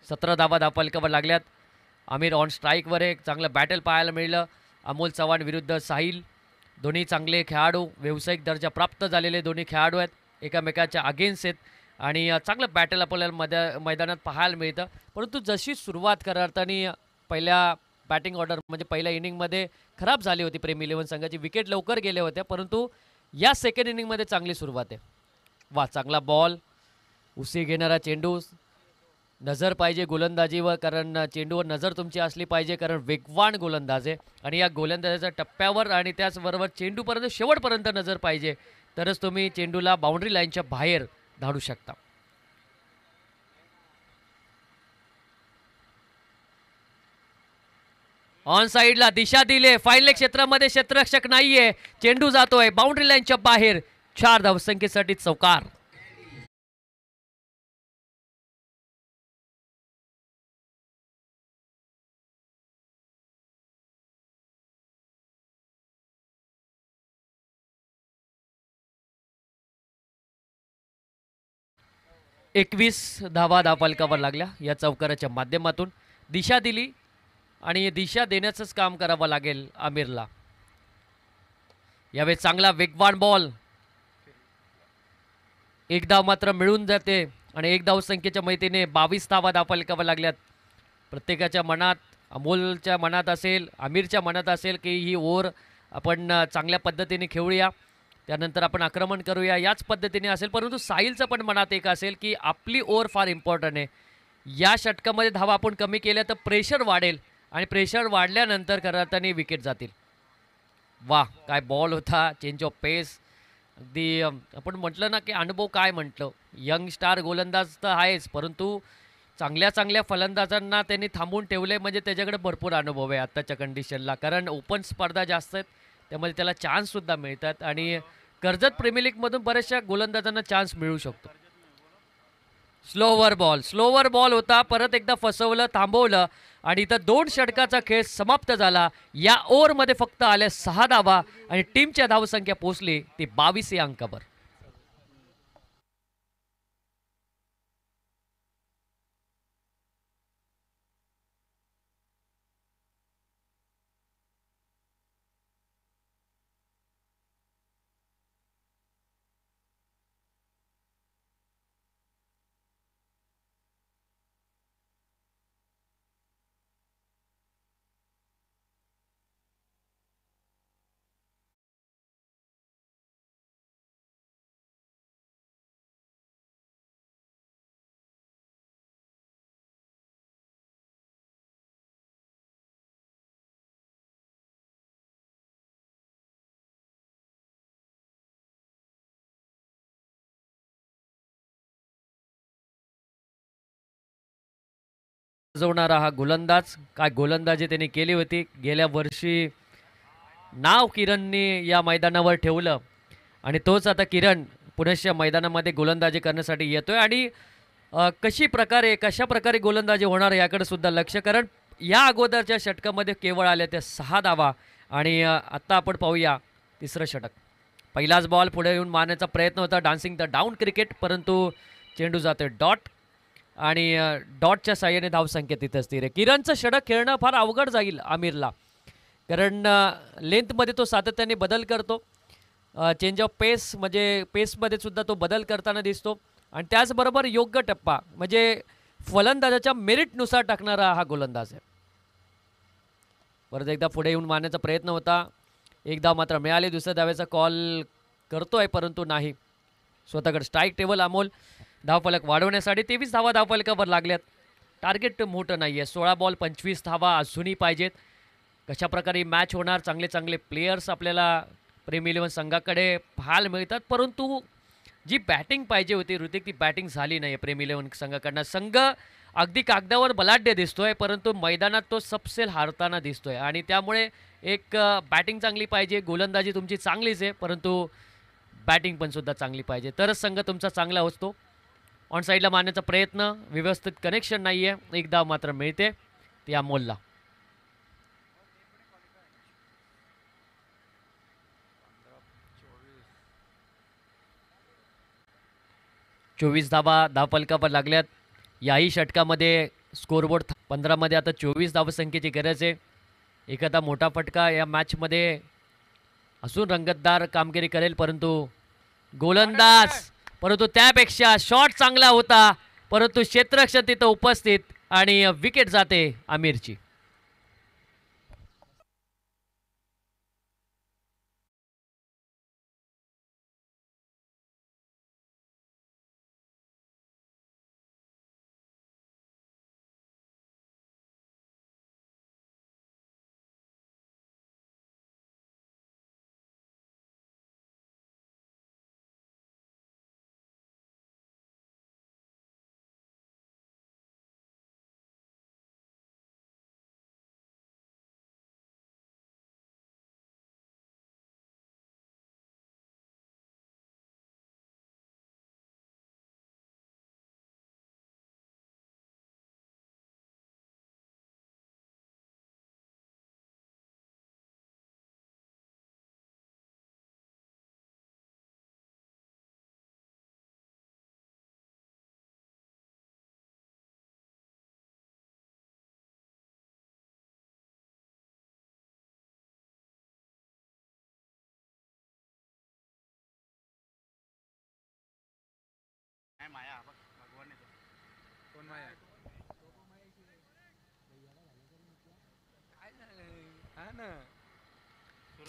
17 धावा धावफलकावर लागल्यात. आमिर ऑन स्ट्राईकवर एक चांगलं बॅटल पाहायला मिळलं. अमोल चव्हाण विरुद्ध साहिल, दोन्ही चांगले खेळाडू, व्यावसायिक दर्जा प्राप्त झालेले दोन्ही खेळाडू आहेत, एकामेकाच्या अगेन्स्ट आहेत आणि चांगलं बॅटल आपल्याला मैदानात पाहायला मिळतं. परंतु जशी सुरुवात खऱ्या अर्थाने पहिल्या बॅटिंग ऑर्डर म्हणजे पहिल्या इनिंगमध्ये खराब झाली होती प्रेमी 11 संघाची, विकेट लवकर गेले होते, परंतु या सेकंड इनिंगमध्ये चांगली सुरुवात आहे. वा, चांगला बॉल, उसी घेणारा चेंडू. नजर पाहिजे गोलंदाजीवर, कारण चेंडूवर नजर तुमची असली पाहिजे, कारण वेगवान गोलंदाज आहे आणि या गोलंदाजाच्या टप्प्यावर आणि त्याचबरोबर चेंडूपर्यंत शेवटपर्यंत नजर पाहिजे, तरच तुम्ही चेंडूला बाउंड्री लाईनच्या बाहेर धाडू शकता. ऑन साइडला दिशा दिले, फाईन लेग क्षेत्रामध्ये क्षेत्ररक्षक नाहीये, चेंडू जातोय बाउंड्री लाईनच्या बाहेर. 4 धावसंख्येसाठी चौकार. एकवीस धावा धावफलकावर लागल्या या चौकाराच्या माध्यमातून. दिशा दिली आणि दिशा देण्याचंच काम करावं लागेल आमिरला. यावेळी चांगला वेगवान बॉल, एक धाव मात्र मिळून जाते आणि एक धाव संख्येच्या मैत्रीने 22 धावा धावफलकावर लागल्यात. प्रत्येकाच्या मनात, अमोलच्या मनात असेल, आमिरच्या मनात असेल की ही ओव्हर आपण चांगल्या पद्धतीने खेळूया, त्यानंतर आपण आक्रमण करूया, याच पद्धतीने असेल. परंतु साहिलचं पण मनात एक असेल की आपली ओव्हर फार इम्पॉर्टंट आहे. या षटकामध्ये धावा आपण कमी केल्या तर प्रेशर वाढेल आणि प्रेशर वाढल्यानंतर करताना विकेट जातील. वा, काय बॉल होता, चेंज ऑफ पेस. अगदी आपण म्हटलं ना की अनुभव, काय म्हटलं, यंग स्टार गोलंदाज तर आहेच, परंतु चांगल्या चांगल्या फलंदाजांना त्यांनी थांबवून ठेवले म्हणजे त्याच्याकडे भरपूर अनुभव आहे आत्ताच्या कंडिशनला. कारण ओपन स्पर्धा जास्त आहेत, त्यामध्ये त्याला चान्ससुद्धा मिळतात आणि कर्जत प्रीमियर लीगमधून बऱ्याचशा गोलंदाजांना चान्स मिळू शकतो. स्लोवर बॉल होता, परत एकदा फसवलं, थांबवलं आणि इथं 2 षटकाचा खेळ समाप्त झाला. या ओव्हरमध्ये फक्त आल्या 6 धावा आणि टीमच्या धावसंख्या पोहोचली ती 22 या अंकावर. वाजवणारा हा गोलंदाज, काय गोलंदाजी त्यांनी केली होती. गेल्या वर्षी नाव किरणने या मैदानावर ठेवलं आणि तोच आता किरण पुण्याच्या मैदानामध्ये गोलंदाजी करण्यासाठी येतोय. आणि कशा प्रकारे गोलंदाजी होणार याकडे सुद्धा लक्ष, कारण या अगोदरच्या षटकामध्ये केवळ आल्या त्या 6 धावा. आणि आत्ता आपण पाहूया तिसरं षटक. पहिलाच बॉल पुढे येऊन मारण्याचा प्रयत्न होता, डान्सिंग द डाऊन क्रिकेट, परंतु चेंडू जातोय डॉट आणि डॉटच्या साह्याने धावसंख्या तिथं स्थिर आहे. किरणचं षटक खेळणं फार अवघड जाईल आमिरला, कारण लेंथमध्ये तो सातत्याने बदल करतो. चेंज ऑफ पेस म्हणजे पेसमध्ये सुद्धा तो बदल करताना दिसतो आणि त्याचबरोबर योग्य टप्पा म्हणजे फलंदाजाच्या मेरिटनुसार टाकणारा हा गोलंदाज आहे. परत एकदा पुढे येऊन मारण्याचा प्रयत्न होता, एक धाव मात्र मिळाली. दुसऱ्या धावेचा कॉल करतोय परंतु नाही. स्वतःकडे स्ट्राईक टेबल अमोल धावफलक वाढवण्यासाठी 23 धावा धावफलकावर लागल्यात. टार्गेट मोठं नाही आहे, 16 बॉल 25 धावा अजूनही पाहिजेत. कशा प्रकारे मॅच होणार, चांगले चांगले प्लेयर्स आपल्याला प्रेमी इलेव्हन संघाकडे पाहायला मिळतात, परंतु जी बॅटिंग पाहिजे होती ऋतिक, ती बॅटिंग झाली नाही प्रेमी इलेव्हन संघाकडनं. संघ अगदी कागदावर बलाढ्य दिसतोय, परंतु मैदानात तो सपसेल हारताना दिसतोय आणि त्यामुळे एक बॅटिंग चांगली पाहिजे, गोलंदाजी तुमची चांगलीच आहे, परंतु बॅटिंग पण सुद्धा चांगली पाहिजे, तरच संघ तुमचा चांगला असतो. ऑन साईडला मारण्याचा प्रयत्न, व्यवस्थित कनेक्शन नाही आहे, एक धाव मात्र मिळते ती अमोलला. चोवीस धावा धावफलकावर लागल्यात. याही षटकामध्ये स्कोरबोर्ड 15 मध्ये आता 24 धावसंख्येची गरज आहे. एखादा मोठा फटका या मॅचमध्ये अजून रंगतदार कामगिरी करेल, परंतु गोलंदाज, परंतु त्यापेक्षा शॉट चांगला होता, परंतु क्षेत्ररक्षण तिथं उपस्थित आणि विकेट जाते आमिरची.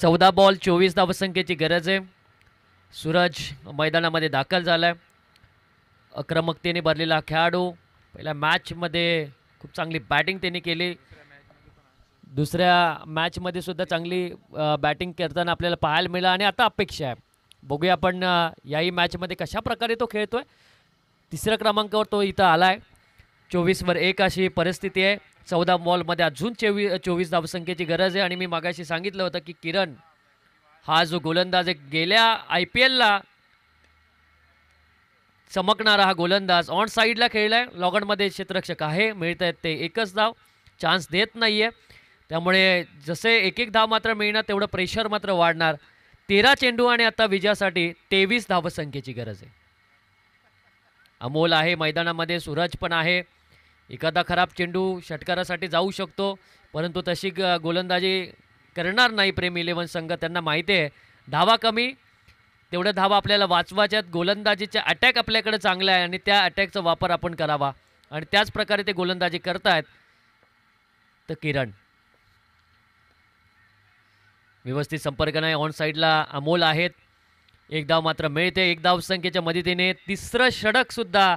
चौदा बॉल 24 धावसंख्येची गरज आहे. सूरज मैदानामध्ये दाखल झालाय. आक्रमकतेने भरलेला खेळाडू. पहिल्या मॅचमध्ये खूप चांगली बॅटिंग त्यांनी केली. दुसऱ्या मॅचमध्ये सुद्धा चांगली बॅटिंग करताना आपल्याला पाहायला मिळालं आणि आता अपेक्षा आहे बघूया आपण याही मॅचमध्ये कशा प्रकारे तो खेळतोय. तिसऱ्या क्रमांकावर तो इथं आलाय. 24वर 1 अशी परिस्थिती आहे. 14 बॉलमध्ये अजून 24 धावसंख्येची गरज आहे. आणि मी मागाशी सांगितलं होतं की किरण हा जो गोलंदाज आहे गेल्या IPLला चमकणारा हा गोलंदाज ऑन साईडला खेळलाय. लॉगनमध्ये क्षेत्ररक्षक आहे. मिळत आहेत ते एकच धाव. चान्स देत नाहीये. त्यामुळे जसे एक धाव मात्र मिळणार तेवढं प्रेशर मात्र वाढणार. 13 चेंडू आणि आता विजयासाठी 23 धावसंख्येची गरज आहे. अमोल आहे मैदानामध्ये. सूरज पण आहे. एखादा खराब चेंडू षटकारासाठी जाऊ शकतो परंतु तशी गोलंदाजी करणार नाही प्रेम 11 संघ. त्यांना माहिती आहे धावा कमी तेवढ्या धावा आपल्याला वाचवायच्यात. गोलंदाजीचा अटॅक आपल्याकडे चांगला आहे आणि त्या अटॅकचा वापर आपण करावा आणि त्याच प्रकारे ते गोलंदाजी करतायत. तर किरण व्यवस्थित संपर्क नाही. ऑन साईडला अमोल आहेत. एक धाव मात्र मिळते. एक धावसंख्येच्या मदतीने तिसरं षटक सुद्धा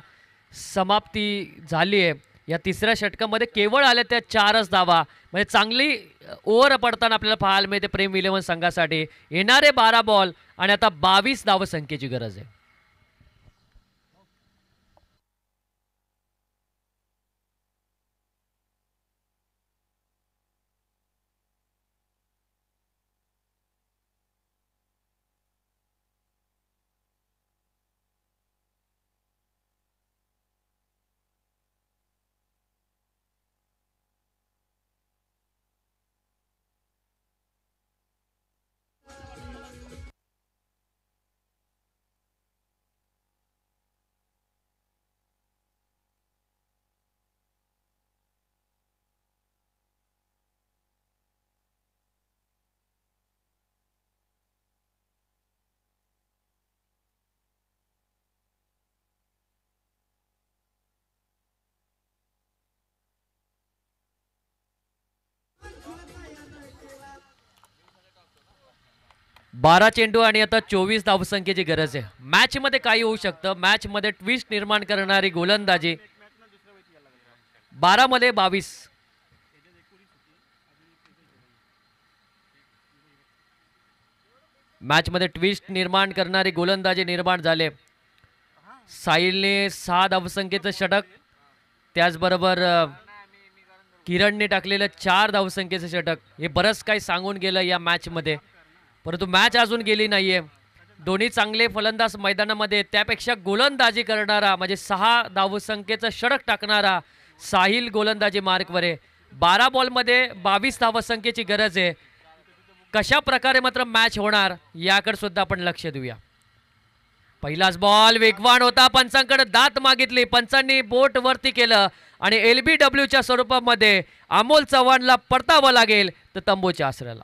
समाप्ती झाली आहे. या तिसऱ्या षटकामध्ये केवळ आल्या त्या 4च धावा. म्हणजे चांगली ओव्हर पडताना आपल्याला पाहायला मिळते प्रेम 11 संघासाठी. येणारे 12 बॉल आणि आता 22 धावसंख्येची गरज आहे. बारा चेंडू आणि आता 24 धावसंख्येची गरज आहे. मॅचमध्ये काही होऊ शकतं. मॅचमध्ये ट्विस्ट निर्माण करणारी गोलंदाजी. 12 मध्ये 22. मॅचमध्ये ट्विस्ट निर्माण करणारी गोलंदाजी निर्माण झाले. साहिलने 6 धावसंख्येचं षटक त्याचबरोबर किरणने टाकलेलं 4 धावसंख्येचं षटक हे बरंच काही सांगून गेलं या मॅचमध्ये. परंतु मॅच अजून गेली नाहीये. दोन्ही चांगले फलंदाज मैदानामध्ये. त्यापेक्षा गोलंदाजी करणारा म्हणजे 6 धावसंख्येचं षटक टाकणारा साहिल गोलंदाजी मार्कवर आहे. 12 बॉलमध्ये 22 धावसंख्येची गरज आहे. कशा प्रकारे मात्र मॅच होणार याकडे सुद्धा आपण लक्ष देऊया. पहिलाच बॉल वेगवान होता. पंचांकडे दात मागितली. पंचांनी बोट वरती केलं आणि LBWच्या स्वरूपामध्ये अमोल चव्हाणला परतावं लागेल तर तंबूच्या आसऱ्याला.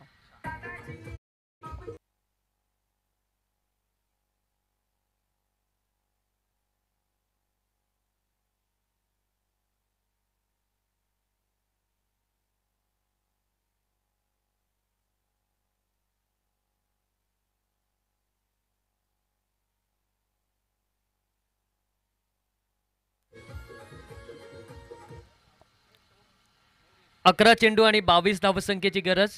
अकरा चेंडू आणि 22 धावसंख्येची गरज.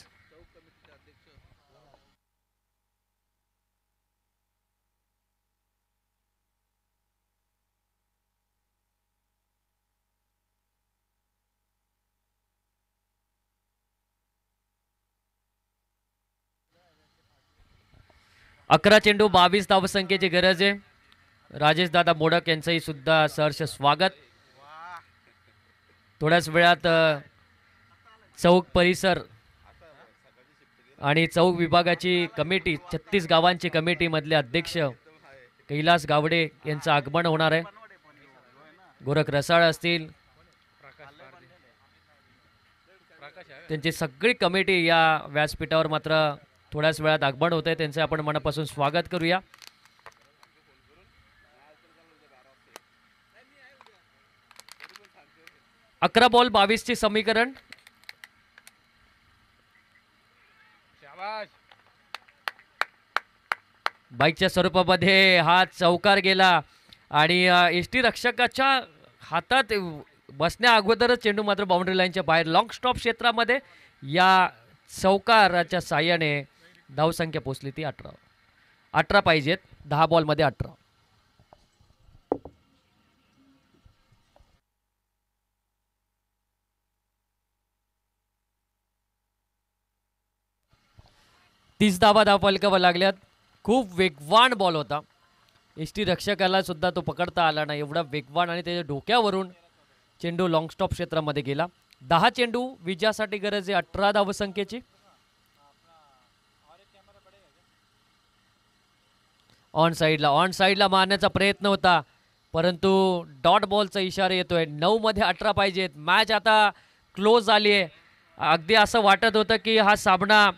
अकरा चेंडू 22 धावसंख्येची गरज आहे. राजेश दादा मोडक यांचंही सुद्धा सहर्ष स्वागत. थोड्याच वेळात चौक परिसर आणि चौक विभागाची कमिटी 36 गावांची कमिटी मधले अध्यक्ष कैलास गावडे यांचं आगमन होणार आहे. गोरख रसाळ असतील त्यांची सगळी कमिटी या व्यासपीठावर मात्र थोड्याच वेळात आगमन होत आहे. त्यांचे आपण मनापासून स्वागत करूया. 11 बॉल 22ची समीकरण. बाईकच्या स्वरूपामध्ये हा चौकार गेला आणि एसटी रक्षकाच्या हातात बसण्या अगोदरच चेंडू मात्र बाउंड्री लाईनच्या बाहेर लॉंग स्टॉप क्षेत्रामध्ये या चौकाराच्या साह्याने धावसंख्या पोचली ती 18 पाहिजेत 10 बॉलमध्ये 18. तीस धावा धावफलकावर लागल्यात. खूप वेगवान बॉल होता. एसटी रक्षकाला सुद्धा तो पकडता आला नाही, एवढा वेगवान आणि त्याच्या डोक्यावरून चेंडू लॉंग स्टॉप क्षेत्रामध्ये गेला. 10 चेंडू विजयासाठी गरज आहे 18 धावसंख्येची. ऑन साईडला मारण्याचा प्रयत्न होता, परंतु डॉट बॉलचा इशारा येतोय. 9 मध्ये 18 पाहिजेत. मॅच आता क्लोज झाली आहे. अगदी असं वाटत होतं की हा सामना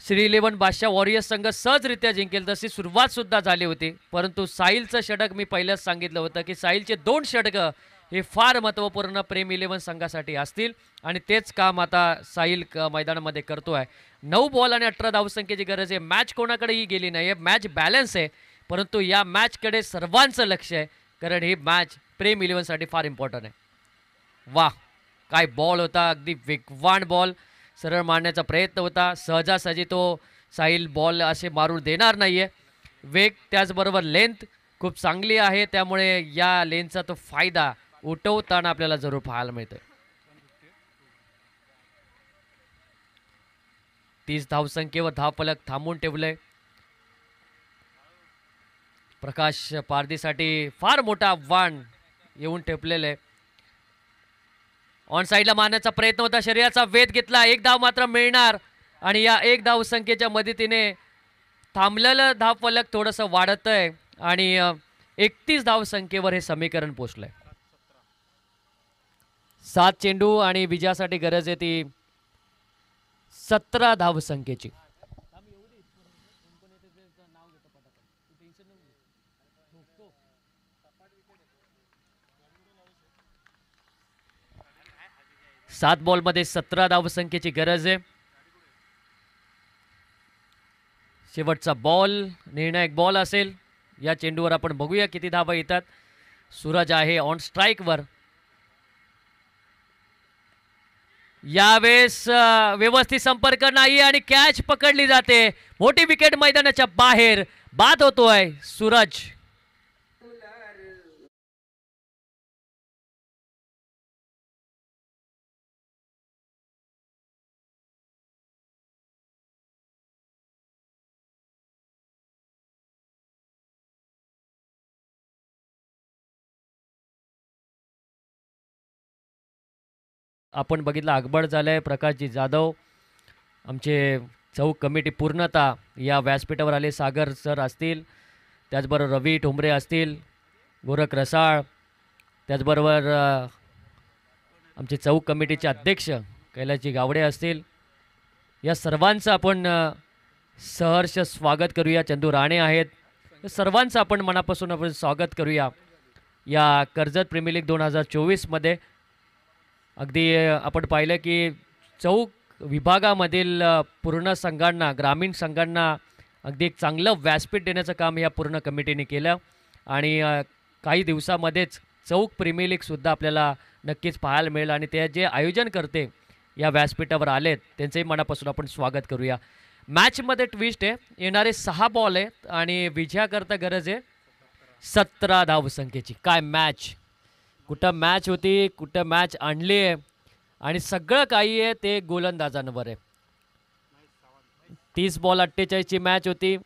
श्री 11 बादशाह वॉरियर्स संघ सहजरित्या जिंकेल, तशी सुरुवात सुद्धा झाली होती. परंतु साहिलचं षटक मी पहिल्याच सांगितलं होतं की साहिलचे 2 षटकं हे फार महत्त्वपूर्ण प्रेम 11 संघासाठी असतील आणि तेच काम आता साहिल मैदानामध्ये करतोय. 9 बॉल आणि 18 धावसंख्येची गरज आहे. मॅच कोणाकडेही गेली नाही, मॅच बॅलन्स आहे, परंतु या मॅचकडे सर्वांचं लक्ष आहे, कारण ही मॅच प्रेम 11 साठी फार इम्पॉर्टंट आहे. वाह, काय बॉल होता, अगदी वेगवान बॉल. सरळ मारण्याचा प्रयत्न होता, सहजासहजी तो साहिल बॉल असे मारून देणार नाहीये. वेग त्याचबरोबर लेंथ खूप चांगली आहे, त्यामुळे या लेनचा तो फायदा उठवताना आपल्याला जरूर पाहायला मिळतोय. 30 धावसंख्येवर धावफलक थांबून ठेवलंय. प्रकाश पारदीसाठी फार मोठा आव्हान येऊन ठेपलेलं आहे. ऑन साईडला मारण्याचा प्रयत्न होता, शरीराचा वेध घेतला. 1 धाव मात्र मिळणार आणि या 1 धावसंख्येच्या मदतीने थांबलेलं धावफलक थोडंसं वाढत आहे आणि 31 धावसंख्येवर हे समीकरण पोचलंय. 7 चेंडू आणि विजयासाठी गरज आहे ती 17 धावसंख्येची. सात बॉलमध्ये 17 धावसंख्येची गरज आहे. शेवटचा बॉल निर्णायक बॉल असेल. या चेंडूवर आपण बघूया किती धावा येतात. सूरज आहे ऑन स्ट्राईकवर. यावेळेस व्यवस्थित संपर्क नाही आणि कॅच पकडली जाते. मोठी विकेट मैदानाच्या बाहेर. बाद होतोय सूरज. आपण बघितलं आगबड झालंय. प्रकाशजी जाधव आमचे चौक कमिटी पूर्णतः या व्यासपीठावर आले. सागर सर असतील, त्याचबरोबर रवी ठोंबरे असतील, गोरख रसाळ, त्याचबरोबर आमचे चौक कमिटीचे अध्यक्ष कैलासजी गावडे असतील. या सर्वांचं आपण सहर्ष स्वागत करूया. चंदू राणे आहेत. सर्वांचं आपण मनापासून आपण स्वागत करूया या कर्जत प्रीमियर लीग 2024 अगदी आपण पाहिलं की चौक विभागामधील पूर्ण संघांना, ग्रामीण संघांना अगदी एक चांगलं व्यासपीठ देण्याचं काम या पूर्ण कमिटीने केलं आणि काही दिवसामध्येच चौक प्रीमियर लीगसुद्धा आपल्याला नक्कीच पाहायला मिळेल आणि ते जे आयोजन करते या व्यासपीठावर आलेत त्यांचंही मनापासून आपण स्वागत करूया. मॅचमध्ये ट्विस्ट आहे. येणारे 6 बॉल आहेत आणि विजयाकरता गरज आहे 17 धावसंख्येची. काय मॅच, कुठं मॅच होती, कुठं मॅच आणली आहे आणि सगळं काही आहे ते गोलंदाजांवर आहे. 30 बॉल 48ची मॅच होती.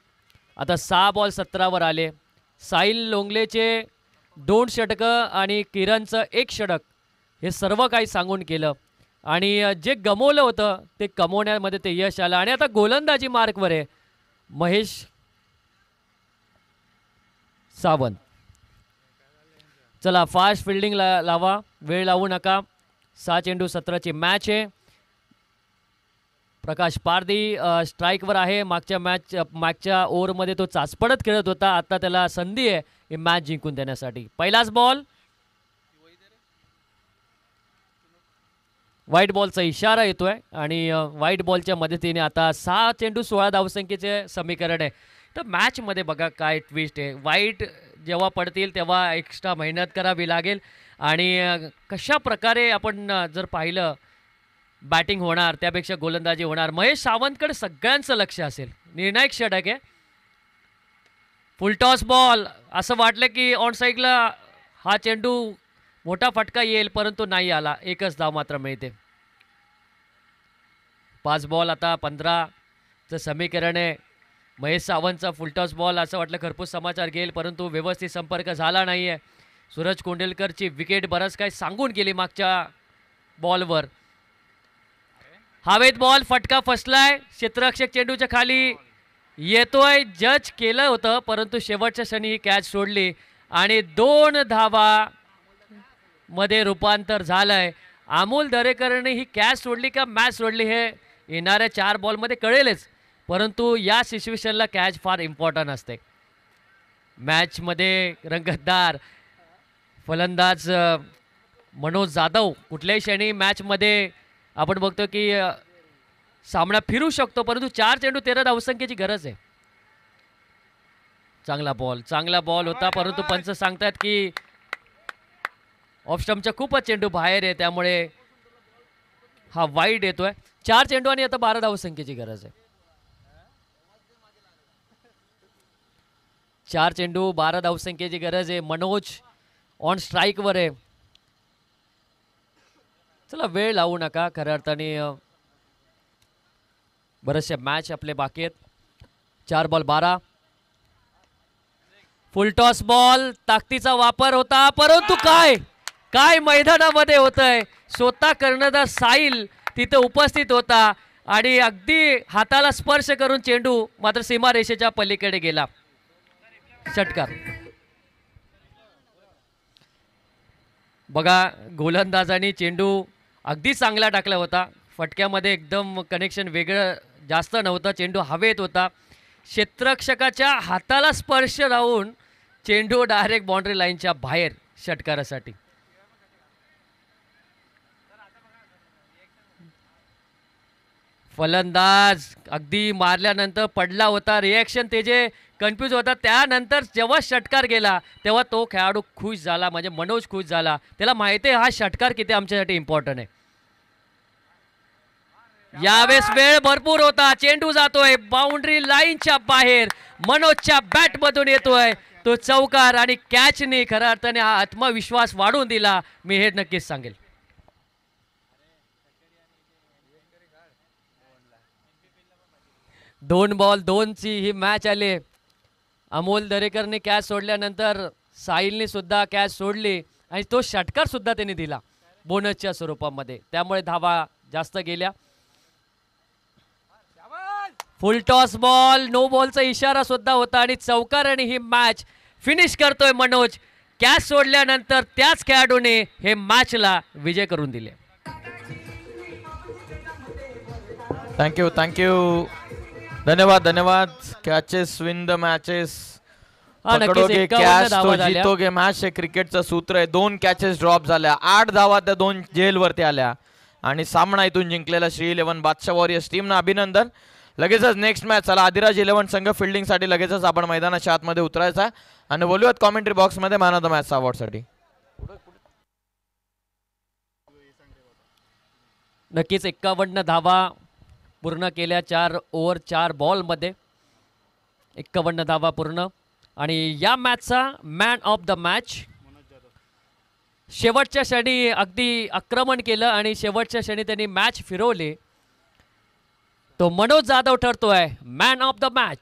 आता 6 बॉल 17वर आले. साहिल लोंगलेचे 2 षटकं आणि किरणचं 1 षटक हे सर्व काही सांगून केलं आणि जे गमवलं होतं ते कमवण्यामध्ये ते यश आलं. आणि आता गोलंदाजी मार्कवर आहे महेश सावंत. चला फास्ट फिल्डिंग लावा, वेळ लावू नका. 6 चेंडू 17ची मॅच आहे. प्रकाश पारदी स्ट्राईकवर आहे. मागच्या ओव्हरमध्ये तो चाचपडत खेळत होता. आता त्याला संधी आहे ही मॅच जिंकून देण्यासाठी. पहिलाच बॉल व्हाईट बॉलचा इशारा येतोय आणि व्हाईट बॉलच्या मदतीने आता 6 चेंडू 16 धावसंख्येचे समीकरण आहे. तर मॅचमध्ये बघा काय ट्विस्ट आहे. व्हाईट जेव्हा पडतील तेव्हा एक्स्ट्रा मेहनत करावी लागेल आणि कशा प्रकारे आपण जर पाहिलं बॅटिंग होणार त्यापेक्षा गोलंदाजी होणार. महेश सावंतकडे सगळ्यांचं लक्ष असेल. निर्णायक षटक आहे. Full toss ball. असं वाटलं की ऑन साईडला हा चेंडू मोठा फटका येईल परंतु नाही आला. एकच धाव मात्र मिळते. 5 बॉल आता 15चं समीकरण आहे. महेश सावंतचा फुलटॉस बॉल. असं वाटलं खरपूस समाचार घेईल परंतु व्यवस्थित संपर्क झाला नाही आहे. सूरज कोंडेलकरची विकेट बरंच काय सांगून गेली मागच्या बॉलवर. हवेत बॉल. फटका फसलाय. क्षेत्ररक्षक चेंडूच्या खाली येतोय. जज केलं होतं परंतु शेवटच्या क्षणी ही कॅच सोडली आणि 2 धावा मध्ये रूपांतर झालंय. अमोल दरेकरने ही कॅच सोडली का मॅच सोडली हे येणाऱ्या 4 बॉलमध्ये कळेलच परंतु या सिच्युएशनला कॅच फार इम्पॉर्टंट असते. मॅचमध्ये रंगतदार फलंदाज मनोज जाधव कुठल्याही क्षणी मॅचमध्ये आपण बघतो की सामना फिरू शकतो परंतु 4 चेंडू 13 धावसंख्येची गरज आहे. चांगला बॉल होता परंतु पंच सांगतात की ऑफ स्टंपच्या खूपच चेंडू बाहेर आहे त्यामुळे हा वाईड येतोय. 4 चेंडू आणि आता 12 धावसंख्येची गरज आहे. 4 चेंडू 12 धावसंख्येची गरज आहे. मनोज ऑन स्ट्राईकवर आहे. चला वेळ लावू नका. खऱ्या अर्थाने बरेचसे मॅच आपले बाकी आहेत. 4 बॉल 12. Full toss ball. ताकदीचा वापर होता परंतु काय मैदानामध्ये होतंय. स्वतः कर्णधार साहिल तिथे उपस्थित होता आणि अगदी हाताला स्पर्श करून चेंडू मात्र सीमारेषेच्या पलीकडे गेला. षटकार. बघा गोलंदाजांनी चेंडू अगदी चांगला टाकला होता. फटक्यामध्ये एकदम कनेक्शन वेगळं जास्त नव्हतं. चेंडू हवेत होता. क्षेत्ररक्षकाच्या हाताला स्पर्श राहून चेंडू डायरेक्ट बाउंड्री लाईनच्या बाहेर षटकारासाठी. फलंदाज अगदी मारल्यानंतर पडला होता. रिॲक्शन त्याचे कन्फ्यूज होता. त्यानंतर जेव्हा षटकार गेला तेव्हा तो खेळाडू खुश झाला म्हणजे मनोज खुश झाला. त्याला माहिती आहे हा षटकार किती आमच्यासाठी इम्पॉर्टंट आहे. यावेळेस वेळ भरपूर होता. चेंडू जातोय बाउंड्री लाईनच्या बाहेर. मनोजच्या बॅटमधून येतोय तो चौकार आणि कॅचने खऱ्या अर्थाने हा आत्मविश्वास वाढवून दिला. मी हे नक्कीच सांगेल. दोन बॉल 2ची ही मॅच आली. अमोल दरेकरने कॅच सोडल्यानंतर साहिलने सुद्धा कॅच सोडली आणि तो षटकार सुद्धा त्यांनी दिला बोनसच्या स्वरूपामध्ये. त्यामुळे धावा जास्त गेल्या. फुल टॉस बॉल. नो बॉलचा इशारा सुद्धा होता आणि चौकाराने ही मॅच फिनिश करतोय मनोज. कॅच सोडल्यानंतर त्याच खेळाडूने हे मॅचला विजय करून दिले. थँक्यू. धन्यवाद. Catches win the matches. पकडोगे कॅच तो जीतोगे मॅच हे क्रिकेटचं सूत्र आहे. 2 कॅचेस ड्रॉप झाल्या. 8 धावा त्या 2 जेलवरती आल्या आणि सामना इथून जिंकलेला श्री 11 बादशाह वॉरियर्स टीमनं अभिनंदन. लगेचच नेक्स्ट मॅच. चला आदिराज 11 संघ फिल्डिंगसाठी लगेचच आपण मैदानाच्या आतमध्ये उतरायचा आणि बोलूयात कॉमेंट्री बॉक्समध्ये मॅन ऑफ द मॅच अवॉर्डसाठी. नक्कीच 51 धावा पूर्ण केल्या 4 ओव्हर 4 बॉलमध्ये. 51 धावा पूर्ण आणि या मॅचचा मॅन ऑफ द मॅच शेवटच्या क्षणी अगदी आक्रमण केलं आणि शेवटच्या क्षणी त्यांनी मॅच फिरवली. तो मनोज जाधव ठरतोय मॅन ऑफ द मॅच.